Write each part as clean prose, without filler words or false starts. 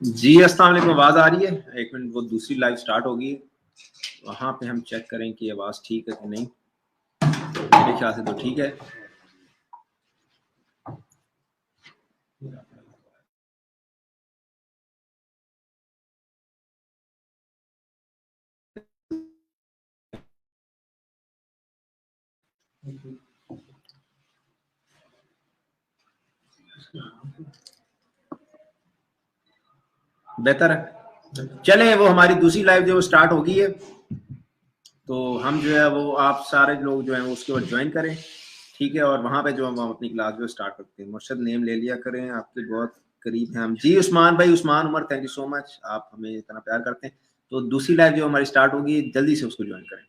जी अस्सलाम वालेकुम, आवाज आ रही है? एक मिनट, वो दूसरी लाइव स्टार्ट होगी, वहां पे हम चेक करें कि आवाज ठीक है कि नहीं। मेरे ख्याल से तो ठीक है। बेहतर है, चले वो हमारी दूसरी लाइव जो स्टार्ट होगी है, तो हम जो है वो आप सारे लोग जो है उसके बाद ज्वाइन करें, ठीक है। और वहां पे जो हम अपनी क्लास जो स्टार्ट करते हैं, मुर्शद नेम ले लिया करें, आपके बहुत करीब हैं हम। जी उस्मान भाई, Usman Umar, thank you so much, आप हमें इतना प्यार करते हैं। तो दूसरी लाइव जो हमारी स्टार्ट होगी, जल्दी से उसको ज्वाइन करें।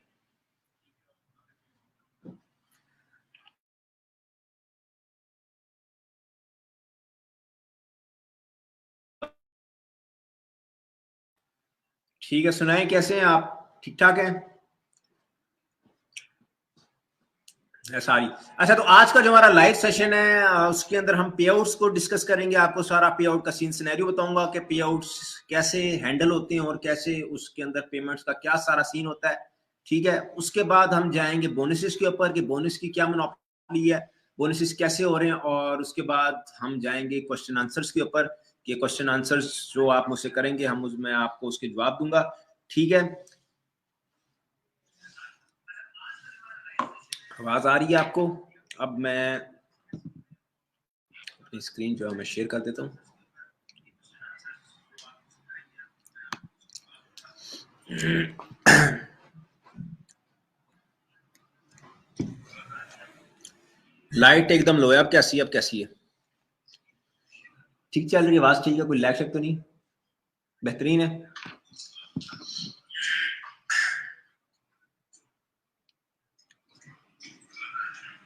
ठीक है, सुनाएं कैसे हैं आप? ठीक ठाक हैं? सारी। अच्छा, तो आज का जो हमारा लाइव सेशन है उसके अंदर हम पे आउट्स को डिस्कस करेंगे। आपको सारा पे आउट का सीन सिनेरियो बताऊंगा कि पे आउट्स कैसे हैंडल होते हैं और कैसे उसके अंदर पेमेंट्स का क्या सारा सीन होता है, ठीक है। उसके बाद हम जाएंगे बोनसेस के ऊपर कि बोनस की क्या मोनोपोली है, बोनसेस कैसे हो रहे हैं। और उसके बाद हम जाएंगे क्वेश्चन आंसर्स के ऊपर कि क्वेश्चन आंसर्स जो आप मुझसे करेंगे, हम उसमें आपको उसके जवाब दूंगा, ठीक है। आवाज आ रही है आपको? अब मैं अपनी स्क्रीन जो है मैं शेयर कर देता हूँ। लाइट एकदम लो है। अब कैसी है? अब कैसी है? ठीक चल रही है आवाज? ठीक है, कोई लैग शेग तो नहीं? बेहतरीन है।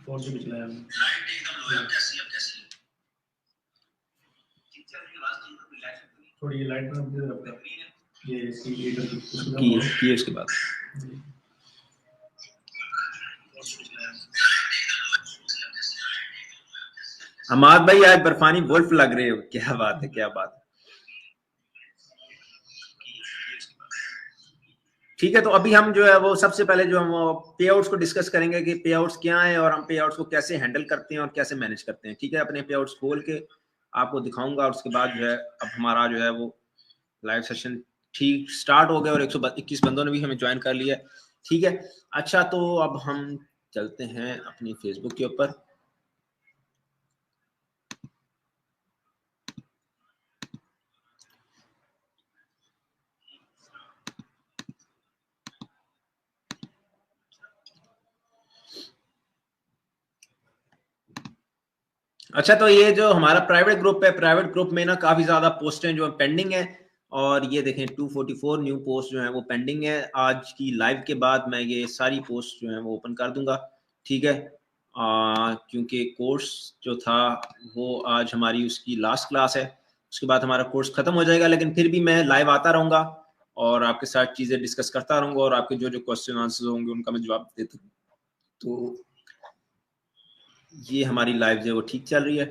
फोन से भी चलाया हमने। लाइट एकदम लो है। अब कैसी है? अब कैसी है? ठीक चल रही है आवाज? ठीक है, कोई लैग शेग तो नहीं? थोड़ी ये लाइट में अपने रखता है। ये इसकी की है उसके बाद। हमाद भाई आज बर्फानी वुल्फ लग रहे हो, क्या बात है, क्या बात है। ठीक है, तो अभी हम जो है वो सबसे पहले जो हम पे आउट्स को डिस्कस करेंगे कि पे आउट्स क्या है और हम पे आउट्स को कैसे हैंडल करते हैं और कैसे मैनेज करते हैं, ठीक है। अपने पे आउट्स खोल के आपको दिखाऊंगा और उसके बाद जो है अब हमारा जो है वो लाइव सेशन ठीक स्टार्ट हो गया और 121 बंदों ने भी हमें ज्वाइन कर लिया, ठीक है। अच्छा, तो अब हम चलते हैं अपनी फेसबुक के ऊपर। अच्छा, तो ये जो हमारा प्राइवेट ग्रुप है, प्राइवेट ग्रुप में ना काफी ज्यादा पोस्टें जो है पेंडिंग है। और ये देखें 244 न्यू पोस्ट जो है वो पेंडिंग है। आज की लाइव के बाद मैं ये सारी पोस्ट जो है वो ओपन कर दूंगा, ठीक है। क्योंकि कोर्स जो था वो आज हमारी उसकी लास्ट क्लास है, उसके बाद हमारा कोर्स खत्म हो जाएगा। लेकिन फिर भी मैं लाइव आता रहूंगा और आपके साथ चीजें डिस्कस करता रहूंगा और आपके जो जो क्वेश्चन आंसर होंगे उनका मैं जवाब देता हूँ। तो ये हमारी लाइव जो है वो ठीक चल रही है,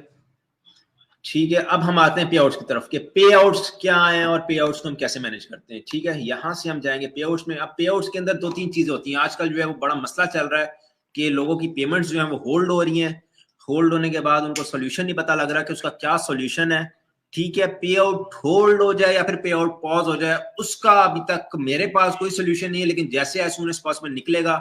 ठीक है। अब हम आते हैं पे आउट्स की तरफ कि पे आउट्स क्या है और पे आउट्स को हम कैसे मैनेज करते हैं, ठीक है। यहां से हम जाएंगे पे आउट्स में। अब पे आउट्स के अंदर दो तीन चीजें होती हैं। आजकल जो है वो बड़ा मसला चल रहा है कि लोगों की पेमेंट्स जो है वो होल्ड हो रही हैं। होल्ड होने के बाद उनको सोल्यूशन नहीं पता लग रहा कि उसका क्या सोल्यूशन है, ठीक है। पे आउट होल्ड हो जाए या फिर पे आउट पॉज हो जाए, उसका अभी तक मेरे पास कोई सोल्यूशन नहीं है, लेकिन जैसे एज सून एज पॉसिबल निकलेगा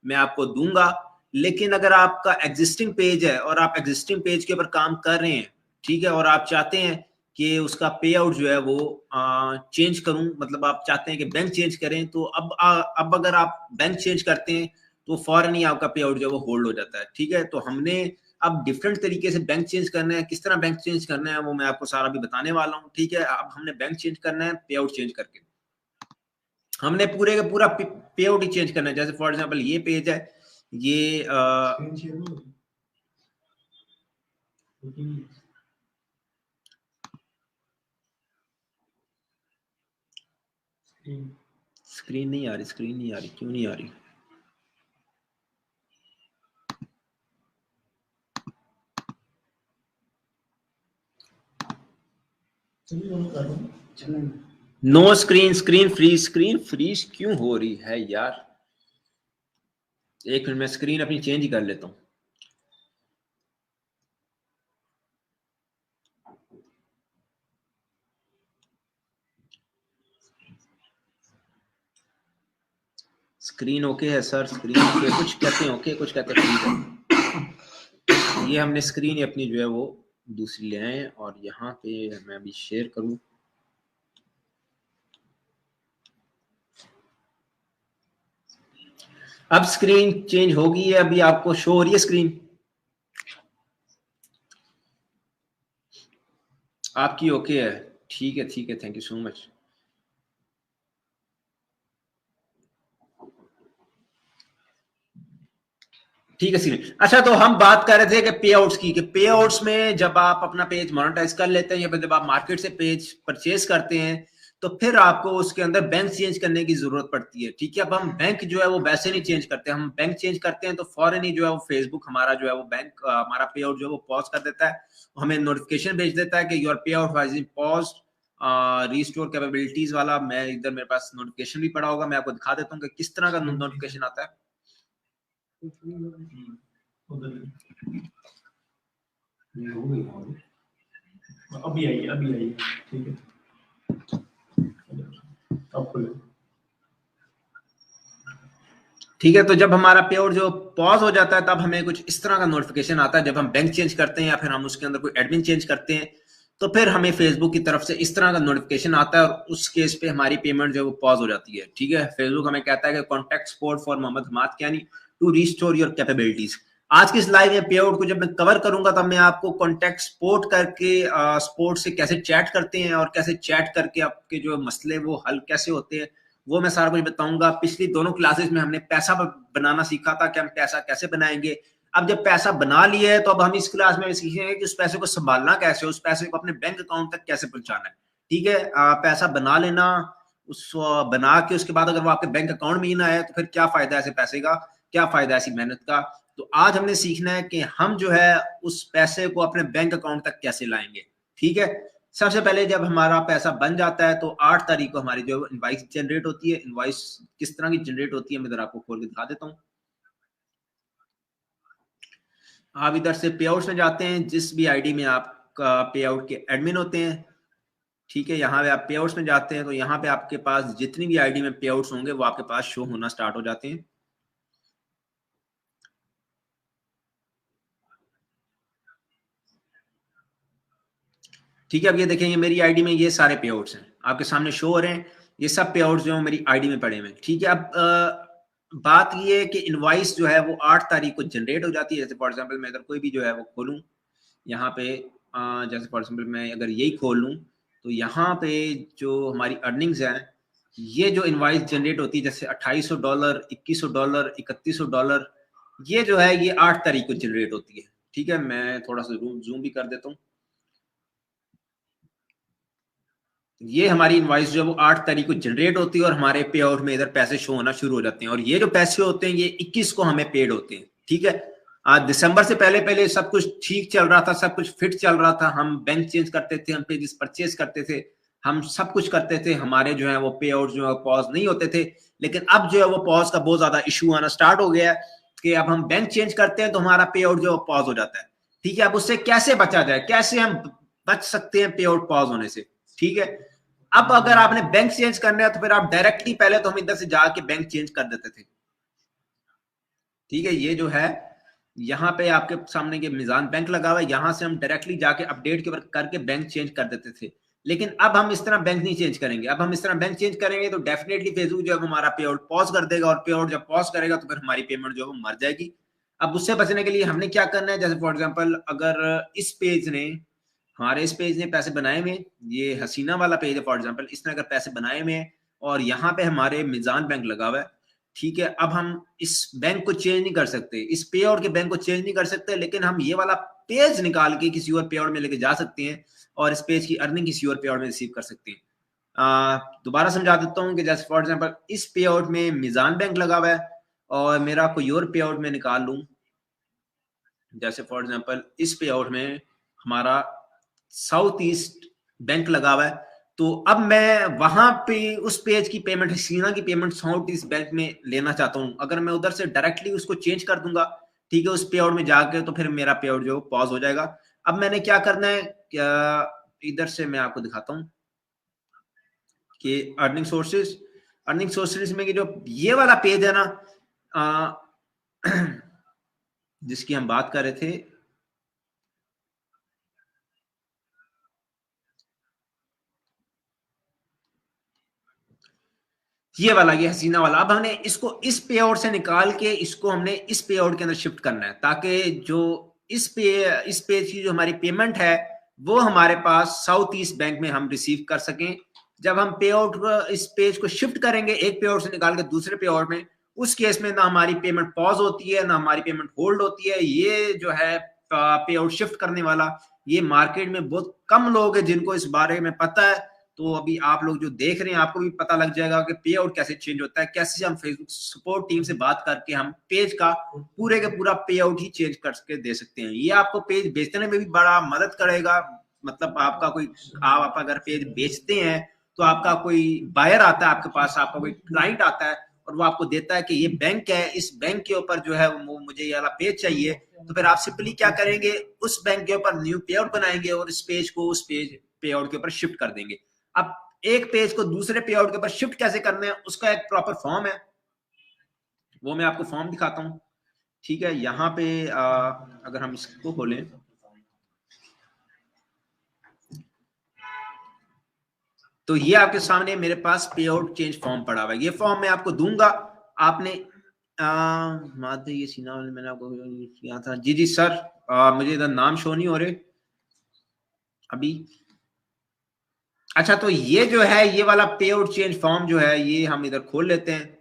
मैं आपको दूंगा। लेकिन अगर आपका एग्जिस्टिंग पेज है और आप एग्जिस्टिंग पेज के ऊपर काम कर रहे हैं, ठीक है, और आप चाहते हैं कि उसका पे आउट जो है वो चेंज करूं, मतलब आप चाहते हैं कि बैंक चेंज करें, तो अब अगर आप बैंक चेंज करते हैं तो फौरन ही आपका पे आउट जो है वो होल्ड हो जाता है, ठीक है। तो हमने अब डिफरेंट तरीके से बैंक चेंज करना है। किस तरह बैंक चेंज करना है वो मैं आपको सारा भी बताने वाला हूँ, ठीक है। अब हमने बैंक चेंज करना है पे आउट चेंज करके। हमने पूरे का पूरा पे आउट ही चेंज करना है। जैसे फॉर एग्जाम्पल ये पेज है, ये स्क्रीन नहीं आ रही, स्क्रीन नहीं आ रही, क्यों नहीं आ रही? नो स्क्रीन, स्क्रीन फ्रीज क्यों हो रही है यार? एक मिनट, मैं स्क्रीन अपनी चेंज ही कर लेता हूँ। स्क्रीन ओके है सर, स्क्रीन ओके, कुछ कहते हैं ओके, कुछ कहते हैं फ्रीज है। ये हमने स्क्रीन अपनी जो है वो दूसरी ले आए और यहाँ पे मैं अभी शेयर करूँ। अब स्क्रीन चेंज होगी है, अभी आपको शो हो रही है स्क्रीन आपकी? ओके है, ठीक है ठीक है, थैंक यू सो मच। ठीक है सीनियर। अच्छा, तो हम बात कर रहे थे कि पे आउट्स की, कि पे आउट्स में जब आप अपना पेज मोनेटाइज कर लेते हैं या फिर जब आप मार्केट से पेज परचेज करते हैं तो फिर आपको उसके अंदर बैंक चेंज करने की जरूरत पड़ती है। ठीक है, अब हम बैंक जो है वो वैसे नहीं चेंज करते, हम बैंक चेंज करते हैं तो फौरन ही जो है वो फेसबुक हमारा जो है वो बैंक हमारा पे आउट जो है वो पॉज कर देता है, हमें नोटिफिकेशन भेज देता है कि your payout has been paused, restore capabilities वाला। मैं इधर मेरे पास नोटिफिकेशन भी पड़ा होगा, मैं आपको दिखा देता हूँ कि किस तरह का नोटिफिकेशन आता है। अभी आई, ठीक है, ठीक है। तो जब हमारा पे आउट जो पॉज हो जाता है तब हमें कुछ इस तरह का नोटिफिकेशन आता है। जब हम बैंक चेंज करते हैं या फिर हम उसके अंदर कोई एडमिन चेंज करते हैं तो फिर हमें फेसबुक की तरफ से इस तरह का नोटिफिकेशन आता है और उस केस पे हमारी पेमेंट जो है वो पॉज हो जाती है। ठीक है, फेसबुक हमें कहता है कि contact support for Mohammad Hamad Kiani to restore your capabilities. आज की इस लाइव में पे आउट को जब मैं कवर करूंगा तब मैं आपको कॉन्टैक्ट सपोर्ट करके सपोर्ट से कैसे चैट करते हैं और कैसे चैट करके आपके जो मसले वो हल कैसे होते हैं वो मैं सारा कुछ बताऊंगा। पिछली दोनों क्लासेस में हमने पैसा बनाना सीखा था कि हम पैसा कैसे बनाएंगे। अब जब पैसा बना लिया है तो अब हम इस क्लास में सीखेंगे कि उस पैसे को संभालना कैसे, उस पैसे को अपने बैंक अकाउंट तक कैसे पहुंचाना है। ठीक है, पैसा बना लेना, उस बना के उसके बाद अगर वो आपके बैंक अकाउंट में ही ना आए तो फिर क्या फायदा है ऐसे पैसे का, क्या फायदा है ऐसी मेहनत का। तो आज हमने सीखना है कि हम जो है उस पैसे को अपने बैंक अकाउंट तक कैसे लाएंगे। ठीक है, सबसे पहले जब हमारा पैसा बन जाता है तो 8 तारीख को हमारी जो इनवाइस जनरेट होती है। इनवाइस किस तरह की जनरेट होती है मैं इधर आपको खोल के दिखा देता हूँ। आप इधर से पे आउट्स में जाते हैं, जिस भी आईडी में आपका पे आउट के एडमिन होते हैं। ठीक है, यहाँ पे आप पे आउट्स में जाते हैं तो यहाँ पे आपके पास जितनी भी आईडी में पे आउट्स होंगे वो आपके पास शो होना स्टार्ट हो जाते हैं। ठीक है, अब ये देखेंगे मेरी आईडी में ये सारे पे आउट्स हैं आपके सामने शो हो रहे हैं। ये सब पे आउट्स जो है मेरी आईडी में पड़े हुए हैं। ठीक है, अब बात ये है कि इनवाइस जो है वो 8 तारीख को जनरेट हो जाती है। जैसे फॉर एग्जांपल मैं अगर कोई भी जो है वो खोलूं यहाँ पे, जैसे फॉर एग्जांपल मैं अगर यही खोल लूं तो यहाँ पे जो हमारी अर्निंग्स हैं, ये जो इनवाइस जनरेट होती है जैसे $2800, $2100, $3100, ये जो है ये 8 तारीख को जनरेट होती है। ठीक है, मैं थोड़ा सा जूम भी कर देता हूँ। ये हमारी इनवाइस जो है वो 8 तारीख को जनरेट होती है और हमारे पे आउट में इधर पैसे शो होना शुरू हो जाते हैं। और ये जो पैसे होते हैं ये 21 को हमें पेड होते हैं। ठीक है, आज दिसंबर से पहले पहले सब कुछ ठीक चल रहा था, सब कुछ फिट चल रहा था, हम बैंक चेंज करते थे, हम पेजेस परचेज करते थे, हम सब कुछ करते थे, हमारे जो है वो पे आउट जो है पॉज नहीं होते थे। लेकिन अब जो है वो पॉज का बहुत ज्यादा इशू आना स्टार्ट हो गया है कि अब हम बैंक चेंज करते हैं तो हमारा पे आउट जो पॉज हो जाता है। ठीक है, अब उससे कैसे बचा जाए, कैसे हम बच सकते हैं पे आउट पॉज होने से। ठीक है, अब अगर आपने बैंक चेंज करना है तो फिर आप डायरेक्टली, पहले तो हम इधर से जाके बैंक चेंज कर देते थे। ठीक है, ये जो है यहाँ पे आपके सामने के मिजान बैंक लगा हुआ है, यहाँ से हम डायरेक्टली जाके अपडेट के करके बैंक चेंज कर देते थे। लेकिन अब हम इस तरह बैंक नहीं चेंज करेंगे। अब हम इस तरह बैंक चेंज करेंगे तो डेफिनेटली फेसबुक जो है हमारा पे आउट पॉज कर देगा और पे आउट जब पॉज करेगा तो फिर हमारी पेमेंट जो है वो मर जाएगी। अब उससे बचने के लिए हमने क्या करना है, जैसे फॉर एग्जाम्पल अगर इस पेज ने, हमारे इस पेज ने पैसे बनाए हुए, ये हसीना वाला पेज है फॉर एग्जांपल, इसने अगर पैसे बनाए हुए हैं और यहाँ पे हमारे मिजान बैंक लगा हुआ है। ठीक है, अब हम इस बैंक को चेंज नहीं कर सकते, इस पे आउट के बैंक को चेंज नहीं कर सकते, लेकिन हम ये वाला पेज निकाल के किसी और पे आउट में लेके जा सकते हैं और इस पेज की अर्निंग किसी और पे आउट में रिसीव कर सकते हैं। दोबारा समझा देता हूँ कि जैसे फॉर एग्जाम्पल इस पे आउट में मिजान बैंक लगा हुआ है और मेरा कोई और पे आउट में निकाल लूँ, जैसे फॉर एग्जाम्पल इस पे आउट में हमारा साउथ ईस्ट बैंक लगा हुआ है। तो अब मैं वहां पे उस पेज की पेमेंट, हसीना की पेमेंट साउथ ईस्ट बैंक में लेना चाहता हूँ। अगर मैं उधर से डायरेक्टली उसको चेंज कर दूंगा, ठीक है, उस पे आउट में जाके, तो फिर मेरा पे आउट जो पॉज हो जाएगा। अब मैंने क्या करना है, क्या इधर से मैं आपको दिखाता हूँ कि अर्निंग सोर्सेज में कि जो ये वाला पेज है ना, जिसकी हम बात कर रहे थे, ये वाला, ये हसीना वाला, अब हमने इसको इस पे आउट से निकाल के इसको हमने इस पे आउट के अंदर शिफ्ट करना है, ताकि जो इस पेज की जो हमारी पेमेंट है वो हमारे पास साउथ ईस्ट बैंक में हम रिसीव कर सकें। जब हम पे आउट इस पेज को शिफ्ट करेंगे एक पे आउट से निकाल के दूसरे पे आउट में, उस केस में ना हमारी पेमेंट पॉज होती है ना हमारी पेमेंट होल्ड होती है। ये जो है पे आउट शिफ्ट करने वाला, ये मार्केट में बहुत कम लोग हैं जिनको इस बारे में पता है। तो अभी आप लोग जो देख रहे हैं आपको भी पता लग जाएगा कि पे आउट कैसे चेंज होता है, कैसे हम फेसबुक सपोर्ट टीम से बात करके हम पेज का पूरे के पूरा पे आउट ही चेंज करके दे सकते हैं। ये आपको पेज बेचने में भी बड़ा मदद करेगा। मतलब आपका कोई, आप अगर पेज बेचते हैं तो आपका कोई बायर आता है आपके पास, आपका कोई क्लाइंट आता है और वो आपको देता है कि ये बैंक है, इस बैंक के ऊपर जो है वो मुझे ये वाला पेज चाहिए। तो फिर आप सिंपली क्या करेंगे, उस बैंक के ऊपर न्यू पे आउट बनाएंगे और इस पेज को उस पेज पे आउट के ऊपर शिफ्ट कर देंगे। अब एक पेज को दूसरे पे आउट के ऊपर शिफ्ट कैसे करना है उसका एक प्रॉपर फॉर्म है, वो मैं आपको फॉर्म दिखाता हूं। ठीक है, यहाँ पे अगर हम इसको खोलें, तो ये आपके सामने मेरे पास पे आउट चेंज फॉर्म पड़ा हुआ है। ये फॉर्म मैं आपको दूंगा। आपने माधव, ये सीना मैंने आपको किया था। जी जी सर, मुझे इधर नाम शो नहीं हो रहे अभी। अच्छा, तो ये जो है ये वाला पे आउट चेंज फॉर्म जो है ये हम इधर खोल लेते हैं।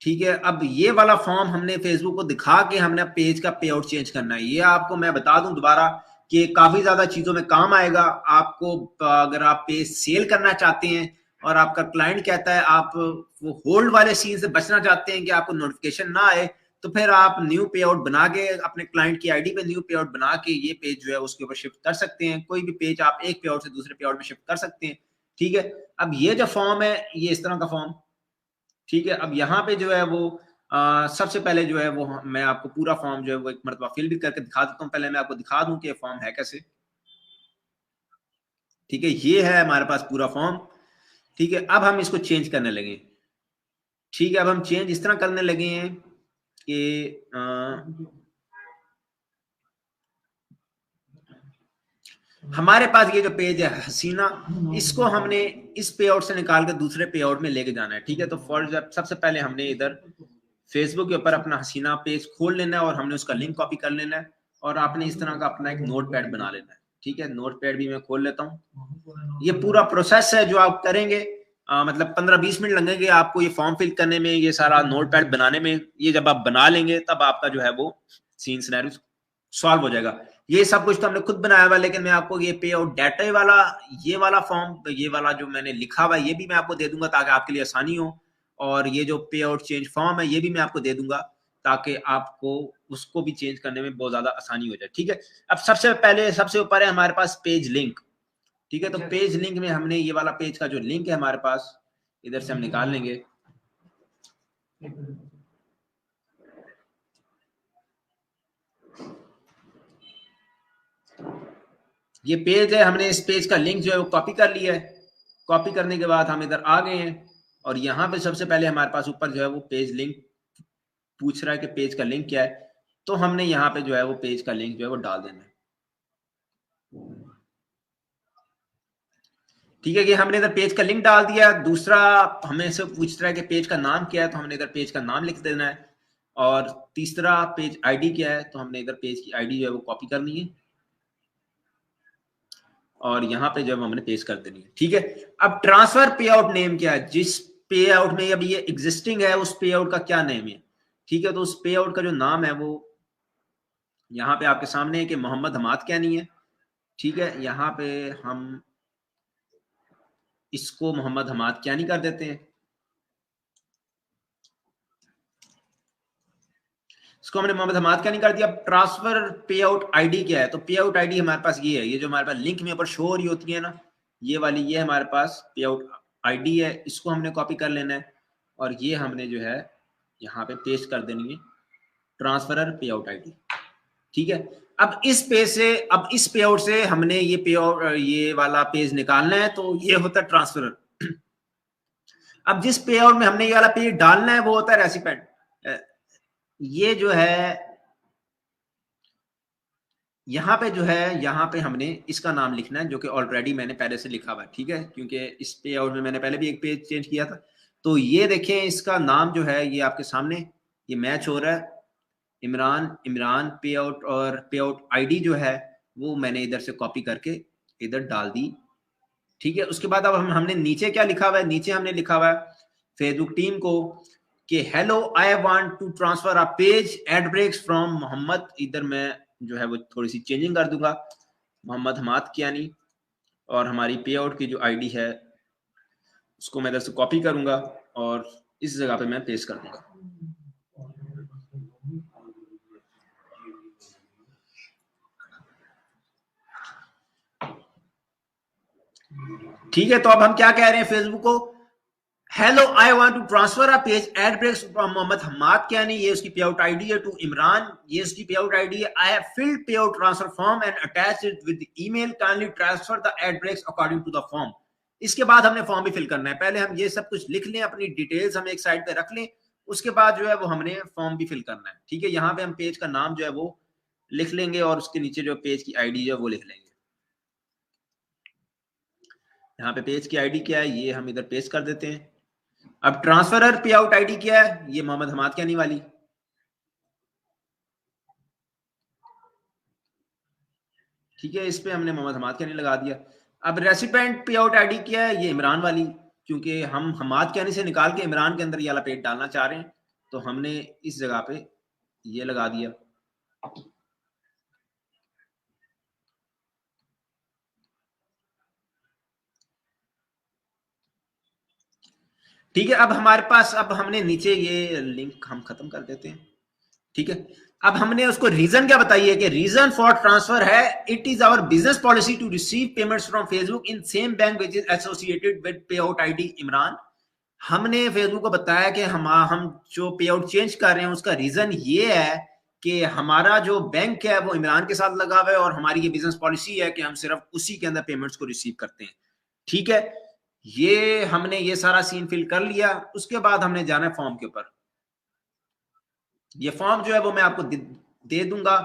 ठीक है, अब ये वाला फॉर्म हमने फेसबुक को दिखा के हमने पेज का पे आउट चेंज करना है। ये आपको मैं बता दूं दोबारा कि काफी ज्यादा चीजों में काम आएगा आपको। अगर आप पेज सेल करना चाहते हैं और आपका क्लाइंट कहता है, आप वो होल्ड वाले सीन से बचना चाहते हैं कि आपको नोटिफिकेशन ना आए, तो फिर आप न्यू पे आउट बना के अपने क्लाइंट की आईडी पे न्यू पे आउट बना के ये पेज जो है उसके ऊपर शिफ्ट कर सकते हैं। कोई भी पेज आप एक पे आउट से दूसरे पे आउट में शिफ्ट कर सकते हैं। ठीक है, अब ये जो फॉर्म है ये इस तरह का फॉर्म, ठीक है। अब यहाँ पे जो है वो सबसे पहले जो है वो मैं आपको पूरा फॉर्म जो है वो एक मरतबा फिल भी करके दिखा देता हूँ। पहले मैं आपको दिखा दूं कि फॉर्म है कैसे। ठीक है, ये है हमारे पास पूरा फॉर्म। ठीक है, अब हम इसको चेंज करने लगे। ठीक है, अब हम चेंज इस तरह करने लगे हैं कि हमारे पास ये जो पेज है हसीना, इसको हमने इस पे आउट से निकाल के दूसरे पे आउट में लेके जाना है। ठीक है, तो फॉर सबसे पहले हमने इधर फेसबुक के ऊपर अपना हसीना पेज खोल लेना है और हमने उसका लिंक कॉपी कर लेना है और आपने इस तरह का अपना एक नोट पैड बना लेना है। ठीक है, नोट पैड भी मैं खोल लेता हूँ। ये पूरा प्रोसेस है जो आप करेंगे, मतलब 15-20 मिनट लगेंगे आपको ये फॉर्म फिल करने में, ये सारा नोट पैड बनाने में। ये जब आप बना लेंगे तब आपका जो है वो सीन सिनेरियो सॉल्व हो जाएगा। ये सब कुछ तो हमने खुद बनाया हुआ, लेकिन मैं आपको ये पे आउट डाटा वाला, ये वाला फॉर्म, ये वाला जो मैंने लिखा हुआ ये भी मैं आपको दे दूंगा ताकि आपके लिए आसानी हो। और ये जो पे आउट चेंज फॉर्म है ये भी मैं आपको दे दूंगा ताकि आपको उसको भी चेंज करने में बहुत ज्यादा आसानी हो जाए। ठीक है, अब सबसे पहले सबसे ऊपर है हमारे पास पेज लिंक। ठीक है, तो पेज लिंक में हमने ये वाला पेज का जो लिंक है हमारे पास, इधर से हम निकाल लेंगे। ये पेज है, हमने इस पेज का लिंक जो है वो कॉपी कर लिया है। कॉपी करने के बाद हम इधर आ गए हैं और यहाँ पे सबसे पहले हमारे पास ऊपर जो है वो पेज लिंक पूछ रहा है कि पेज का लिंक क्या है, तो हमने यहाँ पे जो है वो पेज का लिंक जो है वो डाल देना है। ठीक है, कि हमने इधर पेज का लिंक डाल दिया। दूसरा हमें से पूछ रहा है कि पेज का नाम क्या है, तो हमने इधर पेज का नाम लिख देना है। और तीसरा पेज आईडी क्या है, तो हमने इधर पेज की आईडी जो है वो कॉपी करनी है और यहाँ पे जब हमने पेस्ट कर देनी है। ठीक है, अब ट्रांसफर पे आउट नेम क्या है, जिस पे आउट में अभी ये एग्जिस्टिंग है उस पे आउट का क्या नेम है। ठीक है, तो उस पे आउट का जो नाम है वो यहाँ पे आपके सामने है कि मोहम्मद हमाद कैनी है। ठीक है, यहाँ पे हम इसको मोहम्मद हमाद कैनी कर देते हैं। इसको हमने मोहम्मद हमाद कैनी कर दिया। ट्रांसफर पे आउट आईडी क्या है, तो पे आउट आईडी हमारे पास ये है, ये जो हमारे पास लिंक में ऊपर शो हो रही होती है ना, ये वाली ये हमारे पास पे आउट आईडी है, इसको हमने कॉपी कर लेना है और ये हमने जो है यहाँ पे पेस्ट कर देनी है, ट्रांसफरर पे आउट आईडी। ठीक है, अब इस पेज से, अब इस पे आउट से हमने ये पे आउट ये वाला पेज निकालना है, तो ये होता है ट्रांसफरर। अब जिस पे आउट में हमने ये वाला पेज डालना है वो होता है रेसिपेंट। ये जो है यहाँ पे जो है, यहाँ पे हमने इसका नाम लिखना है जो कि ऑलरेडी मैंने पहले से लिखा हुआ है। ठीक है, क्योंकि इस पे आउट में मैंने पहले भी एक पेज चेंज किया था। तो ये देखें, इसका नाम जो है ये आपके सामने ये मैच हो रहा है, इमरान इमरान पे आउट, और पे आउट आईडी जो है वो मैंने इधर से कॉपी करके इधर डाल दी। ठीक है, उसके बाद अब हमने नीचे क्या लिखा हुआ है, नीचे हमने लिखा हुआ है फेसबुक टीम को कि hello I want to transfer a page ad breaks from Mohammad, इधर मैं जो है वो थोड़ी सी चेंजिंग कर दूंगा, मोहम्मद हमाद कियानी, और हमारी पे आउट की जो आईडी है उसको मैं इधर से कॉपी करूंगा और इस जगह पे मैं पेस्ट कर दूंगा। ठीक है, तो अब हम क्या कह रहे हैं फेसबुक को, hello I want to transfer a page ad breaks from Mohammad Hamad Kiani, ये उसकी पे आउट आईडी है, टू इमरान, ये उसकी पे आउट आईडी है, I have filled payout transfer form and attached it with email, kindly transfer the ad breaks according to the form. इसके बाद हमने form भी फिल करना है, पहले हम ये सब कुछ लिख लें, अपनी डिटेल्स हम एक साइड पे रख लें, उसके बाद जो है वो हमने फॉर्म भी फिल करना है। ठीक है, यहाँ पे हम पेज का नाम जो है वो लिख लेंगे और उसके नीचे जो पेज की आईडी जो है वो लिख लेंगे। यहाँ पे पेज की आईडी क्या है ये हम इधर पेस्ट कर देते हैं। अब ट्रांसफरर पे आउट आईडी क्या है, ये मोहम्मद हमाद कियानी वाली। ठीक है, इस पे हमने मोहम्मद हमाद कियानी लगा दिया। अब रेसिपेंट पे आउट आईडी क्या है, ये इमरान वाली, क्योंकि हम हमाद कियानी से निकाल के इमरान के अंदर ये वाला पेज डालना चाह रहे हैं, तो हमने इस जगह पे ये लगा दिया। ठीक है, अब हमारे पास, अब हमने नीचे ये लिंक हम खत्म कर देते हैं। ठीक है, अब हमने उसको रीजन क्या बताइए कि रीजन फॉर ट्रांसफर है, it is our business policy to receive payments from Facebook in same bank which is associated with payout ID Imran. हमने फेसबुक को बताया कि हम जो पे आउट चेंज कर रहे हैं उसका रीजन ये है कि हमारा जो बैंक है वो इमरान के साथ लगा हुआ है और हमारी ये बिजनेस पॉलिसी है कि हम सिर्फ उसी के अंदर पेमेंट्स को रिसीव करते हैं। ठीक है, ये हमने ये सारा सीन फिल कर लिया। उसके बाद हमने जाना है फॉर्म के ऊपर। ये फॉर्म जो है वो मैं आपको दे दूंगा,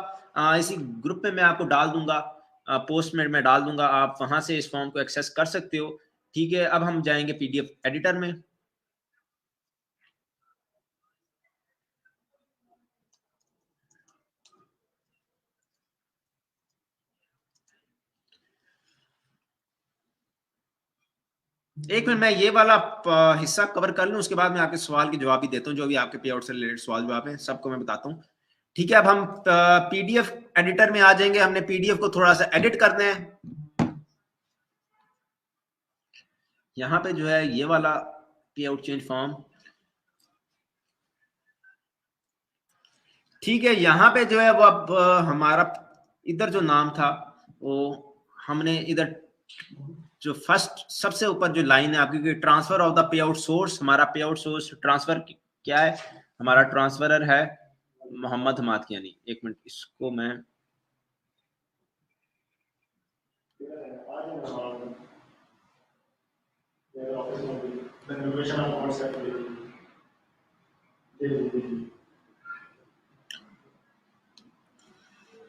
इसी ग्रुप में मैं आपको डाल दूंगा, पोस्ट में मैं डाल दूंगा, आप वहां से इस फॉर्म को एक्सेस कर सकते हो। ठीक है, अब हम जाएंगे पीडीएफ एडिटर में। एक मिनट, मैं ये वाला हिस्सा कवर कर लूं, उसके बाद मैं आपके सवाल के जवाब भी देता हूं, जो भी आपके पे आउट से रिलेटेड सवाल जवाब है सबको मैं बताता हूं। ठीक है, अब हम पीडीएफ एडिटर में आ जाएंगे। हमने पीडीएफ को थोड़ा सा एडिट करना है। यहाँ पे जो है ये वाला पे आउट चेंज फॉर्म, ठीक है, यहाँ पे जो है वो अब हमारा इधर जो नाम था वो हमने इधर जो फर्स्ट सबसे ऊपर जो लाइन है आपकी, transfer of the pay out source, हमारा पे आउट सोर्स ट्रांसफर क्या है, हमारा ट्रांसफरर है मोहम्मद हमाद कियानी। एक मिनट, इसको मैं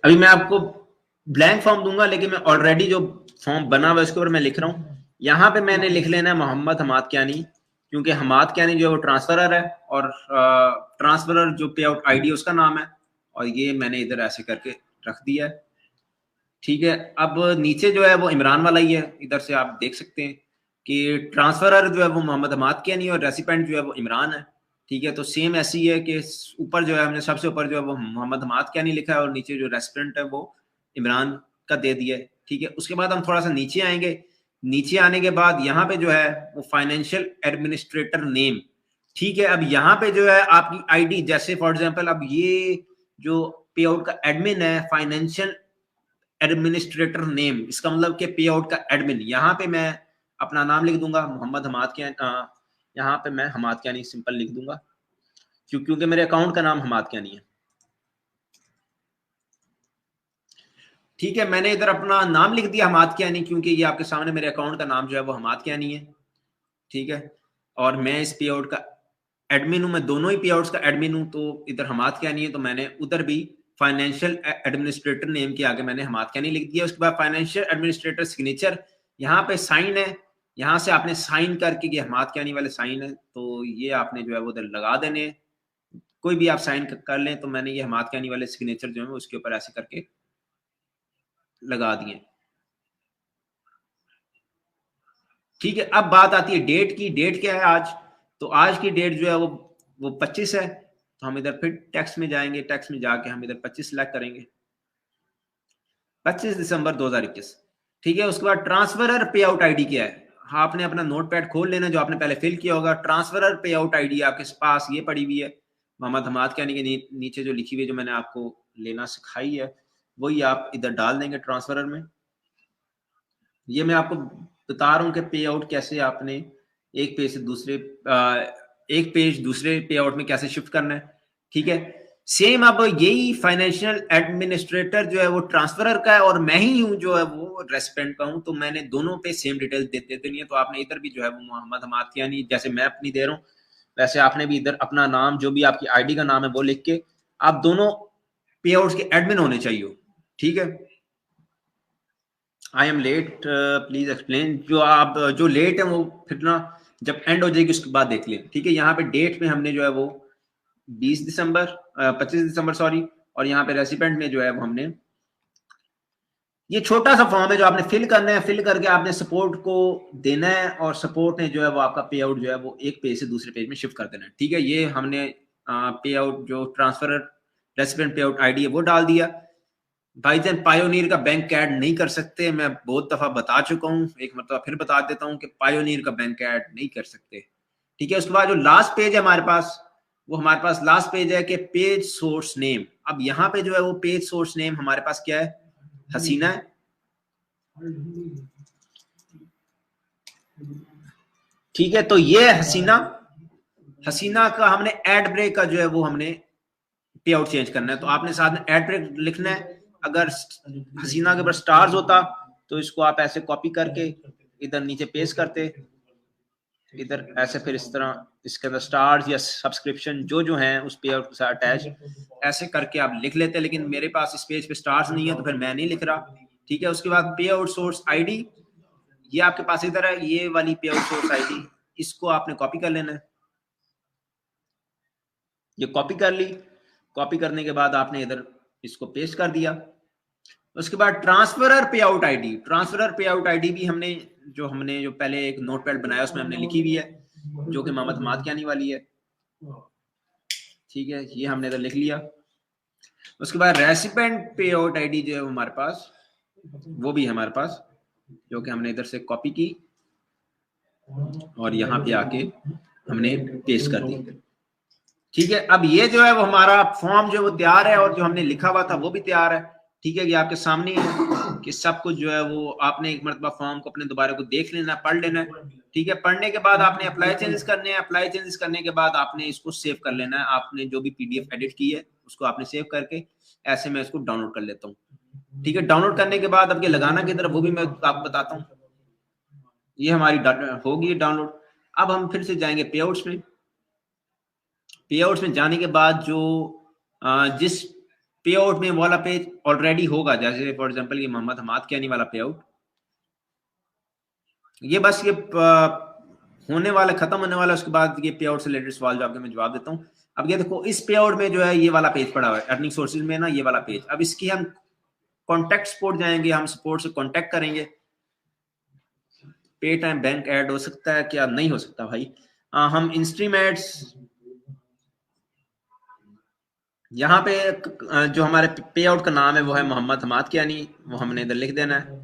अभी मैं आपको ब्लैंक फॉर्म दूंगा, लेकिन मैं ऑलरेडी जो फॉर्म बना हुआ है उसके ऊपर मैं लिख रहा हूँ। यहाँ पे मैंने लिख लेना है मोहम्मद हमाद कियानी, क्योंकि हमाद कियानी जो है वो ट्रांसफरर है और ट्रांसफरर जो पे आउट आईडी उसका नाम है, और ये मैंने इधर ऐसे करके रख दिया है। ठीक है, अब नीचे जो है वो इमरान वाला ही है, इधर से आप देख सकते हैं कि ट्रांसफरर जो है वो मोहम्मद हमाद कियानी और रेसिपेंट जो है वो इमरान है। ठीक है, तो सेम ऐसी है कि ऊपर जो है हमने सबसे ऊपर जो है वो मोहम्मद हमाद कियानी लिखा है और नीचे जो रेसिपेंट है वो इमरान का दे दिया है। ठीक है, उसके बाद हम थोड़ा सा नीचे आएंगे। नीचे आने के बाद यहाँ पे जो है वो फाइनेंशियल एडमिनिस्ट्रेटर नेम। ठीक है, अब यहाँ पे जो है आपकी आईडी, जैसे फॉर एग्जांपल अब ये जो पे आउट का एडमिन है फाइनेंशियल एडमिनिस्ट्रेटर नेम, इसका मतलब कि पे आउट का एडमिन। यहाँ पे मैं अपना नाम लिख दूंगा मोहम्मद हमाद कियानी, यहाँ पे मैं हमाद कियानी सिंपल लिख दूंगा क्योंकि मेरे अकाउंट का नाम हमाद कियानी है। ठीक है, मैंने इधर अपना नाम लिख दिया हमाद कियानी क्योंकि ये आपके सामने मेरे अकाउंट का नाम जो है वो हमाद कियानी है। ठीक है, और मैं इस पे आउट का एडमिन हूं, मैं दोनों ही पे आउट्स का एडमिन हूं, तो इधर हमाद कियानी है, तो मैंने उधर भी फाइनेंशियल एडमिनिस्ट्रेटर नेम के आगे मैंने हमाद कियानी लिख दिया। उसके बाद फाइनेंशियल एडमिनिस्ट्रेटर सिग्नेचर, यहाँ पे साइन है, यहाँ से आपने साइन करके ये हमाद कियानी वाले साइन है, तो ये आपने जो है वो उधर लगा देने, कोई भी आप साइन कर लें। तो मैंने ये हमाद कियानी वाले सिग्नेचर जो है उसके ऊपर ऐसे करके लगा दिए। ठीक है, अब बात आती है डेट की। डेट क्या है आज? तो आज की डेट जो है वो 25 है, तो हम इधर फिर टैक्स में जाएंगे, टैक्स में जाके हम इधर 25 सिलेक्ट करेंगे, 25 दिसंबर 2021। ठीक है, उसके बाद ट्रांसफरर पे आउट आईडी क्या है? हाँ, आपने अपना नोटपैड खोल लेना जो आपने पहले फिल किया होगा। ट्रांसफरर पे आउट आईडी आपके पास ये पड़ी हुई है मोहम्मद हमाद कियानी के नीचे जो लिखी हुई है, जो मैंने आपको लेना सिखाई है, वही आप इधर डाल देंगे ट्रांसफरर में। ये मैं आपको बता रहा हूँ कि पे आउट कैसे आपने एक पेज से दूसरे एक पेज दूसरे पे आउट में कैसे शिफ्ट करना है। ठीक है, सेम अब यही फाइनेंशियल एडमिनिस्ट्रेटर जो है वो ट्रांसफरर का है और मैं ही हूँ जो है वो रेसिपेंट का हूँ, तो मैंने दोनों पे सेम डिटेल देते नहीं है। तो आपने इधर भी जो है वो मोहम्मद हमाद कियानी जैसे मैं अपनी दे रहा हूँ, वैसे आपने भी इधर अपना नाम जो भी आपकी आईडी का नाम है वो लिख के आप दोनों पे आउट्स के एडमिन होने चाहिए। ठीक है, I am late please explain. जो आप जो लेट है वो फिर ना जब एंड हो जाएगी उसके बाद देख लें। ठीक है, यहाँ पे डेट में हमने जो है वो 25 दिसंबर सॉरी, और यहाँ पे रेसिपेंट में जो है वो हमने ये छोटा सा फॉर्म है जो आपने फिल करना है, फिल करके आपने सपोर्ट को देना है और सपोर्ट ने जो है वो आपका पे आउट जो है वो एक पेज से दूसरे पेज में शिफ्ट कर देना है। ठीक है, ये हमने पे आउट जो ट्रांसफर रेसिडेंट पे आउट आईडी है वो डाल दिया। भाईजान पायोनियर का बैंक ऐड नहीं कर सकते, मैं बहुत दफा बता चुका हूँ, एक मतलब फिर बता देता हूँ कि पायोनियर का बैंक ऐड नहीं कर सकते। ठीक है, उसके बाद जो लास्ट पेज है हमारे पास, वो हमारे पास लास्ट पेज है कि पेज सोर्स नेम। अब यहाँ पे जो है वो पेज सोर्स नेम हमारे पास क्या है? हसीना है। ठीक है, तो ये हसीना का हमने एड ब्रेक का जो है वो हमने पे आउट चेंज करना है, तो आपने साथ में एड ब्रेक लिखना है। अगर हसीना के ऊपर स्टार्स होता तो इसको आप ऐसे कॉपी करके इधर नीचे पेस्ट करते, इधर ऐसे, फिर इस तरह इसके अंदर स्टार्स या सब्सक्रिप्शन जो हैं उस पे आउट के साथ अटैच ऐसे करके आप लिख लेते, लेकिन मेरे पास इस पेज पे स्टार्स नहीं है तो फिर मैं नहीं लिख रहा। ठीक है, उसके बाद पे आउट सोर्स आईडी, ये आपके पास इधर है, ये वाली पे आउट सोर्स आईडी, इसको आपने कॉपी कर लेना है। ये कॉपी कर ली, कॉपी करने के बाद आपने इधर इसको पेस्ट कर दिया। उसके बाद ट्रांसफरर पे आउट आईडी, ट्रांसफरर पे आउट आईडी भी हमने जो पहले एक नोटपैड बनाया उसमें हमने लिखी हुई है, जो कि मोहम्मद हमाद कियानी वाली है। ठीक है, ये हमने इधर लिख लिया। उसके बाद रेसिपेंट पे आउट आईडी जो है हमारे पास, वो भी हमारे पास, जो कि हमने इधर से कॉपी की और यहाँ पे आके हमने पेस्ट कर दी। ठीक है, अब ये जो है वो हमारा फॉर्म जो है वो तैयार है और जो हमने लिखा हुआ था वो भी तैयार है। ठीक है, ये आपके सामने है कि सब कुछ जो है वो आपने एक मरतबा फॉर्म को अपने दोबारा को देख लेना, पढ़ लेना है। ठीक है, पढ़ने के बाद आपने अप्लाई चेंजेस करने हैं, अप्लाई चेंजेस करने के बाद आपने इसको सेव कर लेना है। आपने जो भी पीडीएफ एडिट की है उसको आपने सेव करके ऐसे मैं इसको डाउनलोड कर लेता हूँ। ठीक है, डाउनलोड करने के बाद अब ये लगाना किधर वो भी मैं आपको बताता हूँ। ये हमारी होगी डाउनलोड। अब हम फिर से जाएंगे पे आउट्स में। पे आउट्स में जाने के बाद जो जिस पे आउट में वाला पेज ऑलरेडी होगा, जैसे फॉर एग्जांपल ये मोहम्मद हमाद कियानी वाला पे आउट, ये बस ये होने वाला, खत्म होने वाला, उसके बाद ये पे आउट से रिलेटेड सवाल जो आपके मैं जवाब देता हूँ। अब ये देखो, इस पे आउट में जो है ये वाला पेज पड़ा हुआ है अर्निंग सोर्सेज में ना, ये वाला पेज। अब इसकी हम कॉन्टेक्ट सपोर्ट जाएंगे, हम सपोर्ट से कॉन्टेक्ट करेंगे। पे टाइम बैंक ऐड हो सकता है क्या? नहीं हो सकता भाई। हम इंस्ट्रीमेट्स, यहाँ पे जो हमारे पे आउट का नाम है वो है मोहम्मद हमाद कियानी, वो हमने इधर लिख देना है।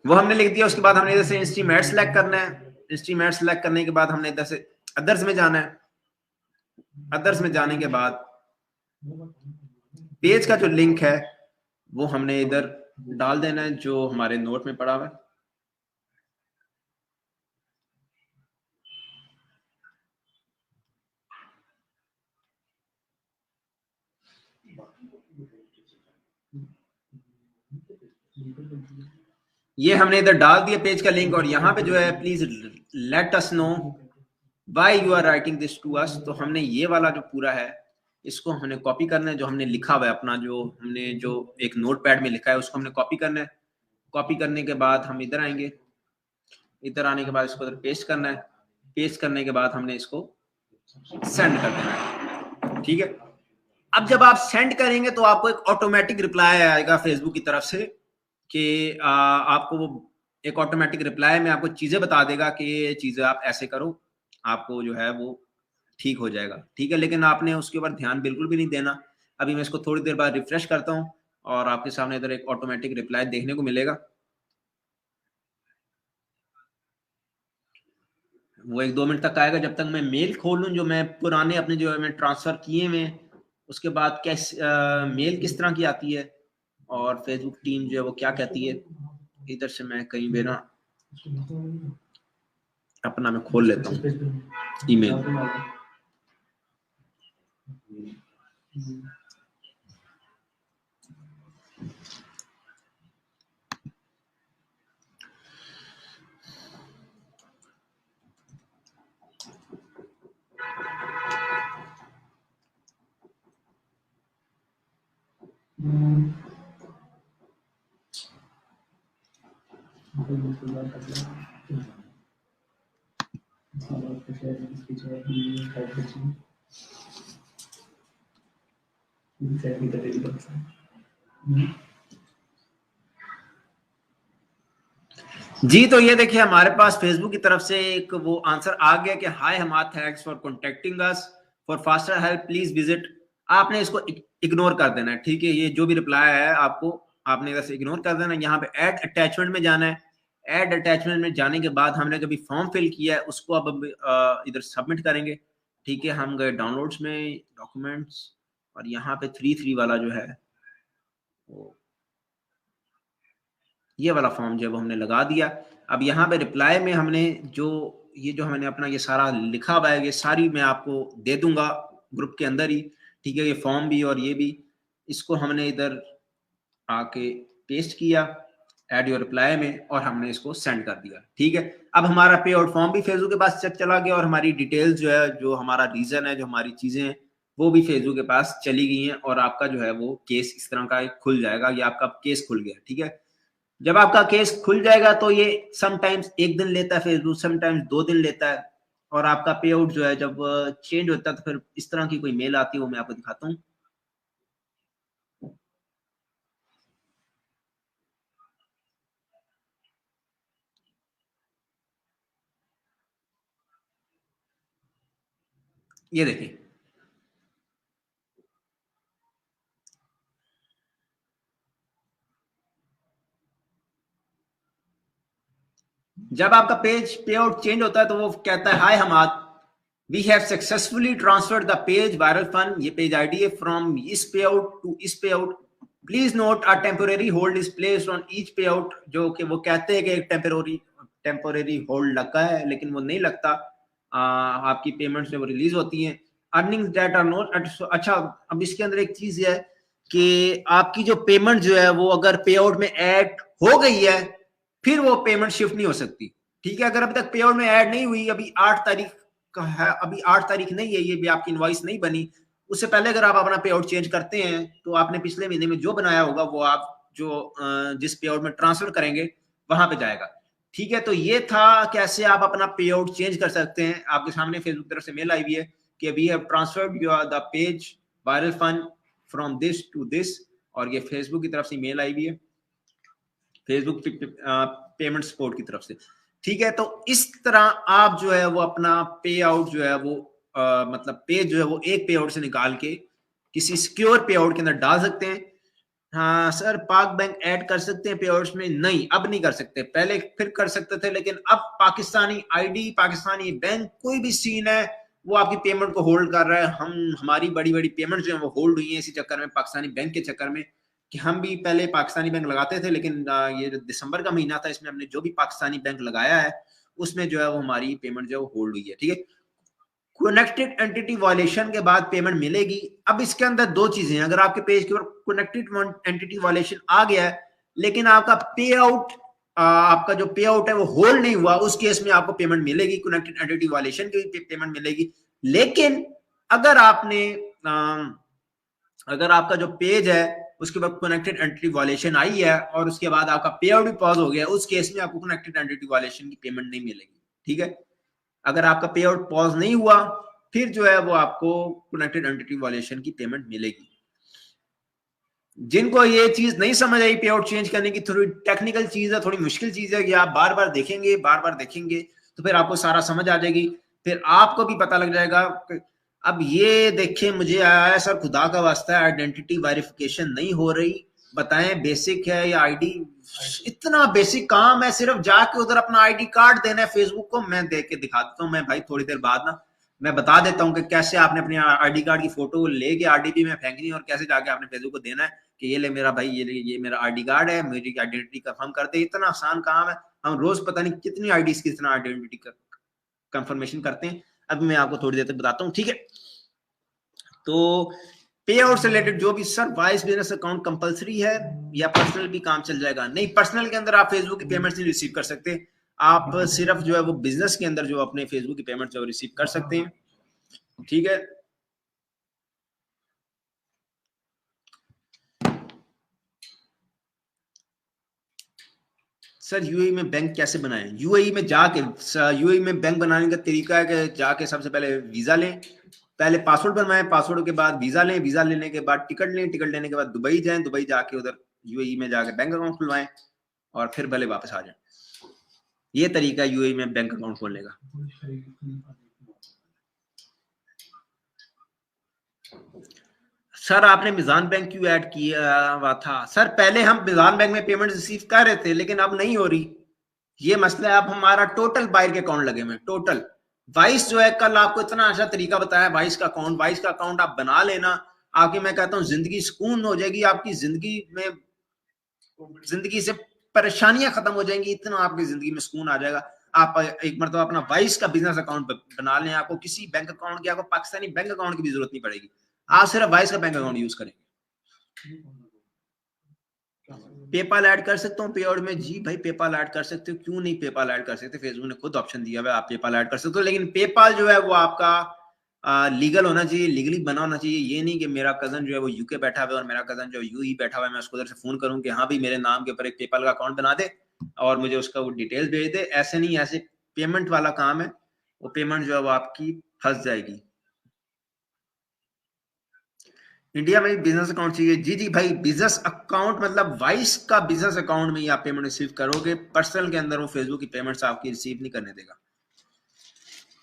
वो हमने लिख दिया। उसके बाद हमने इधर से इंस्ट्रीमेट सेलेक्ट करना है। इंस्ट्रीमेट सेलेक्ट करने के बाद हमने इधर से अदर्स में जाना है। अदर्स में जाने के बाद पेज का जो लिंक है वो हमने इधर डाल देना है जो हमारे नोट में पड़ा हुआ है। ये हमने इधर डाल दिया पेज का लिंक, और यहाँ पे जो है please let us know why you are writing this to us. तो हमने ये वाला जो पूरा है इसको हमने कॉपी करना है, जो हमने लिखा हुआ है अपना, जो हमने जो एक नोटपैड में लिखा है उसको हमने कॉपी करना है। कॉपी करने के बाद हम इधर आएंगे, इधर आने के बाद इसको इधर पेस्ट करना है। पेस्ट करने के बाद हमने इसको सेंड कर देना है, ठीक है। अब जब आप सेंड करेंगे तो आपको एक ऑटोमेटिक रिप्लाई आएगा फेसबुक की तरफ से कि आपको वो एक ऑटोमेटिक रिप्लाई में आपको चीजें बता देगा कि ये चीजें आप ऐसे करो, आपको जो है वो ठीक हो जाएगा, ठीक है। लेकिन आपने उसके ऊपर ध्यान बिल्कुल भी नहीं देना। अभी मैं इसको थोड़ी देर बाद रिफ्रेश करता हूँ और आपके सामने इधर एक ऑटोमेटिक रिप्लाई देखने को मिलेगा। वो 1-2 मिनट तक आएगा। जब तक मैं मेल खोलूं जो मैं पुराने अपने जो है मैं ट्रांसफर किए हुए, उसके बाद कैसे मेल किस तरह की आती है और फेसबुक टीम जो है वो क्या कहती है, इधर से मैं कहीं भी ना अपना मैं खोल लेता हूँ ईमेल। जी, तो ये देखिए हमारे पास फेसबुक की तरफ से एक वो आंसर आ गया कि hi Hamad, thanks for contacting us for faster help, please visit. आपने इसको इग्नोर कर देना है, ठीक है। ये जो भी रिप्लाई है आपको, आपने इधर से इग्नोर कर देना। यहाँ पे ऐड अटैचमेंट में जाना है। ऐड अटैचमेंट में जाने के बाद हमने जो भी फॉर्म फिल किया है उसको अब इधर सबमिट करेंगे, ठीक है। हम गए डाउनलोड्स में, डॉक्यूमेंट्स, और यहाँ पे 3 वाला जो है वो ये वाला फॉर्म जो है वो हमने लगा दिया। अब यहाँ पे रिप्लाई में हमने जो ये जो हमने अपना ये सारा लिखा हुआ है ये सारी मैं आपको दे दूंगा ग्रुप के अंदर ही, ठीक है। ये फॉर्म भी और ये भी, इसको हमने इधर आके पेस्ट किया एड योर रिप्लाई में और हमने इसको सेंड कर दिया, ठीक है। अब हमारा पे आउट फॉर्म भी फेसबुक के पास चला गया और हमारी डिटेल्स जो है, जो हमारा रीजन है, जो हमारी चीजें हैं वो भी फेसबुक के पास चली गई हैं और आपका जो है वो केस इस तरह का खुल जाएगा। ये आपका केस खुल गया, ठीक है। जब आपका केस खुल जाएगा तो ये समटाइम्स 1 दिन लेता है फेसबुक, समटाइम्स 2 दिन लेता है। और आपका पे आउट जो है जब चेंज होता है तो फिर इस तरह की कोई मेल आती है, वो मैं आपको दिखाता हूँ। ये देखिए, जब आपका पे आउट चेंज होता है तो वो कहता है hi Hamad, we have successfully transferred the page viral fund, ये पेज आईडी है, फ्रॉम इस पे आउट टू इस pay out. Please note a temporary hold is placed on each pay out. जो कि वो कहते हैं कि एक टेम्पोरेरी होल्ड लगा है, लेकिन वो नहीं लगता। आपकी पेमेंट्स जो रिलीज होती हैं। Earnings date are note. अच्छा, अब इसके अंदर एक चीज है कि आपकी जो पेमेंट जो है वो अगर पे आउट में ऐड हो गई है फिर वो पेमेंट शिफ्ट नहीं हो सकती, ठीक है। अगर अभी तक पे आउट में ऐड नहीं हुई, अभी 8 तारीख का है, अभी 8 तारीख नहीं है, ये भी आपकी इनवॉइस नहीं बनी, उससे पहले अगर आप अपना पे आउट चेंज करते हैं तो आपने पिछले महीने में जो बनाया होगा वो आप जो जिस पे आउट में ट्रांसफर करेंगे वहां पे जाएगा, ठीक है। तो ये था कैसे आप अपना पे आउट चेंज कर सकते हैं। आपके सामने फेसबुक तरफ से मेल आई हुई है कि we have transferred your the page viral fund from this to this, और ये फेसबुक की तरफ से मेल आई हुई है, फेसबुक पेमेंट सपोर्ट की तरफ से, ठीक है। तो इस तरह आप जो है वो अपना पे आउट जो है वो मतलब पे जो है वो एक पे आउट से निकाल के किसी सिक्योर पे आउट के अंदर डाल सकते हैं। हाँ सर, पाक बैंक ऐड कर सकते हैं पे आउट्स में? नहीं, अब नहीं कर सकते, पहले फिर कर सकते थे, लेकिन अब पाकिस्तानी आईडी, पाकिस्तानी बैंक, कोई भी सीन है वो आपकी पेमेंट को होल्ड कर रहा है। हमारी बड़ी बड़ी पेमेंट जो है वो होल्ड हुई है इसी चक्कर में, पाकिस्तानी बैंक के चक्कर में, कि हम भी पहले पाकिस्तानी बैंक लगाते थे, लेकिन ये दिसंबर का महीना था, इसमें हमने जो भी पाकिस्तानी बैंक लगाया है उसमें जो है वो हमारी पेमेंट जो है वो होल्ड हुई है। ठीक है, कनेक्टेड एंटिटी वायलेशन के बाद पेमेंट मिलेगी। अब इसके अंदर दो चीजें हैं, अगर आपके पेज के ऊपर कनेक्टेड एंटिटी वायलेशन आ गया है लेकिन आपका पे आउट, आपका जो पे आउट है वो होल्ड नहीं हुआ, उस केस में आपको पेमेंट मिलेगी, कनेक्टेड एंटिटी वायलेशन की पेमेंट मिलेगी। लेकिन अगर आपने अगर आपका जो पेज है उसके बाद कनेक्टेड एंटिटी वायलेशन आई है और उसके बाद आपका पे आउट भी पॉज हो गया, उस केस में आपको कनेक्टेड एंटिटी वायलेशन की पेमेंट नहीं मिलेगी। ठीक है, अगर आपका पे आउट पॉज नहीं हुआ फिर जो है वो आपको कनेक्टेड एंटिटी वायलेशन की पेमेंट मिलेगी। जिनको ये चीज नहीं समझ आई पे आउट चेंज करने की, थोड़ी टेक्निकल चीज है, थोड़ी मुश्किल चीज है कि आप बार बार देखेंगे तो फिर आपको सारा समझ आ जाएगी, फिर आपको भी पता लग जाएगा। अब ये देखिए, मुझे आया है सर खुदा का वास्ता है आइडेंटिटी वेरिफिकेशन नहीं हो रही, बताएं बेसिक है या आईडी, इतना बेसिक काम है, सिर्फ जाके उधर अपना आईडी कार्ड देना है फेसबुक को। मैं देख के दिखा देता हूँ, मैं भाई थोड़ी देर बाद ना मैं बता देता हूँ कि कैसे आपने अपने आईडी कार्ड की फोटो लेके आरडीपी में फेंकनी है और कैसे जाके आपने फेसबुक को देना है कि ये ले मेरा भाई, ये मेरा आईडी कार्ड है, मेरी आइडेंटिटी कंफर्म कर दे। इतना आसान काम है, हम रोज पता नहीं कितनी आईडीज की इतना आइडेंटिटी कंफर्मेशन करते हैं। अभी मैं आपको थोड़ी देर तक बताता हूँ। ठीक है, तो पे आउट से रिलेटेड जो भी sir vice business account compulsory है या पर्सनल भी काम चल जाएगा? नहीं, पर्सनल के अंदर आप फेसबुक की पेमेंट्स नहीं रिसीव कर सकते, आप सिर्फ जो है वो बिजनेस के अंदर जो अपने फेसबुक की पेमेंट जो रिसीव कर सकते हैं। ठीक है, सर यूएई में बैंक कैसे बनाएं? यूएई में जाके, यूएई में बैंक बनाने का तरीका है कि जाके सबसे पहले वीजा लें, पहले पासवर्ड बनवाएं, पासवर्ड के बाद वीजा लें, वीजा लेने के बाद टिकट लें, टिकट लेने के बाद दुबई जाएं, दुबई जाके उधर यूएई में जाके बैंक अकाउंट खुलवाएं और फिर भले वापस आ जाएं। ये तरीका है यूएई में बैंक अकाउंट खोलने का। सर आपने मिजान बैंक क्यों ऐड किया हुआ था? सर पहले हम मिजान बैंक में पेमेंट रिसीव कर रहे थे लेकिन अब नहीं हो रही, ये मसला है। अब हमारा टोटल बायर के अकाउंट लगे हुए, टोटल वाइस जो है, कल आपको इतना अच्छा तरीका बताया वाइस का अकाउंट आप बना लेना, आपकी मैं कहता हूँ जिंदगी सुकून हो जाएगी, आपकी जिंदगी से परेशानियां खत्म हो जाएंगी, इतना आपकी जिंदगी में सुकून आ जाएगा। आप एक मरतबा अपना वाइस का बिजनेस अकाउंट बना लें, आपको किसी बैंक अकाउंट की, आपको पाकिस्तानी बैंक अकाउंट की भी जरूरत नहीं पड़ेगी, आप सिर्फ वाइस का बैंक अकाउंट यूज करेंगे। पेपाल ऐड कर सकता हूँ पे आउट में? जी भाई पेपाल ऐड कर सकते हो, क्यों नहीं पेपाल ऐड कर सकते, फेसबुक ने खुद ऑप्शन दिया हुआ है, आप पेपाल ऐड कर सकते हो। लेकिन पेपाल जो है वो आपका लीगल होना चाहिए, लीगली बना होना चाहिए। ये नहीं कि मेरा कजन जो है वो यूके बैठा हुआ है और मेरा कजन जो यूई बैठा हुआ है, मैं उसको उधर से फोन करूँ कि हाँ भाई मेरे नाम के ऊपर एक पेपाल का अकाउंट बना दे और मुझे उसका वो डिटेल्स भेज दे। ऐसे नहीं, ऐसे पेमेंट वाला काम है, वो पेमेंट जो है वो आपकी फंस जाएगी। इंडिया में बिजनेस अकाउंट चाहिए? जी जी भाई, बिजनेस अकाउंट मतलब वाइस का बिजनेस अकाउंट में ही आप पेमेंट रिसीव करोगे, पर्सनल के अंदर वो फेसबुक की पेमेंट्स आपकी रिसीव नहीं करने देगा।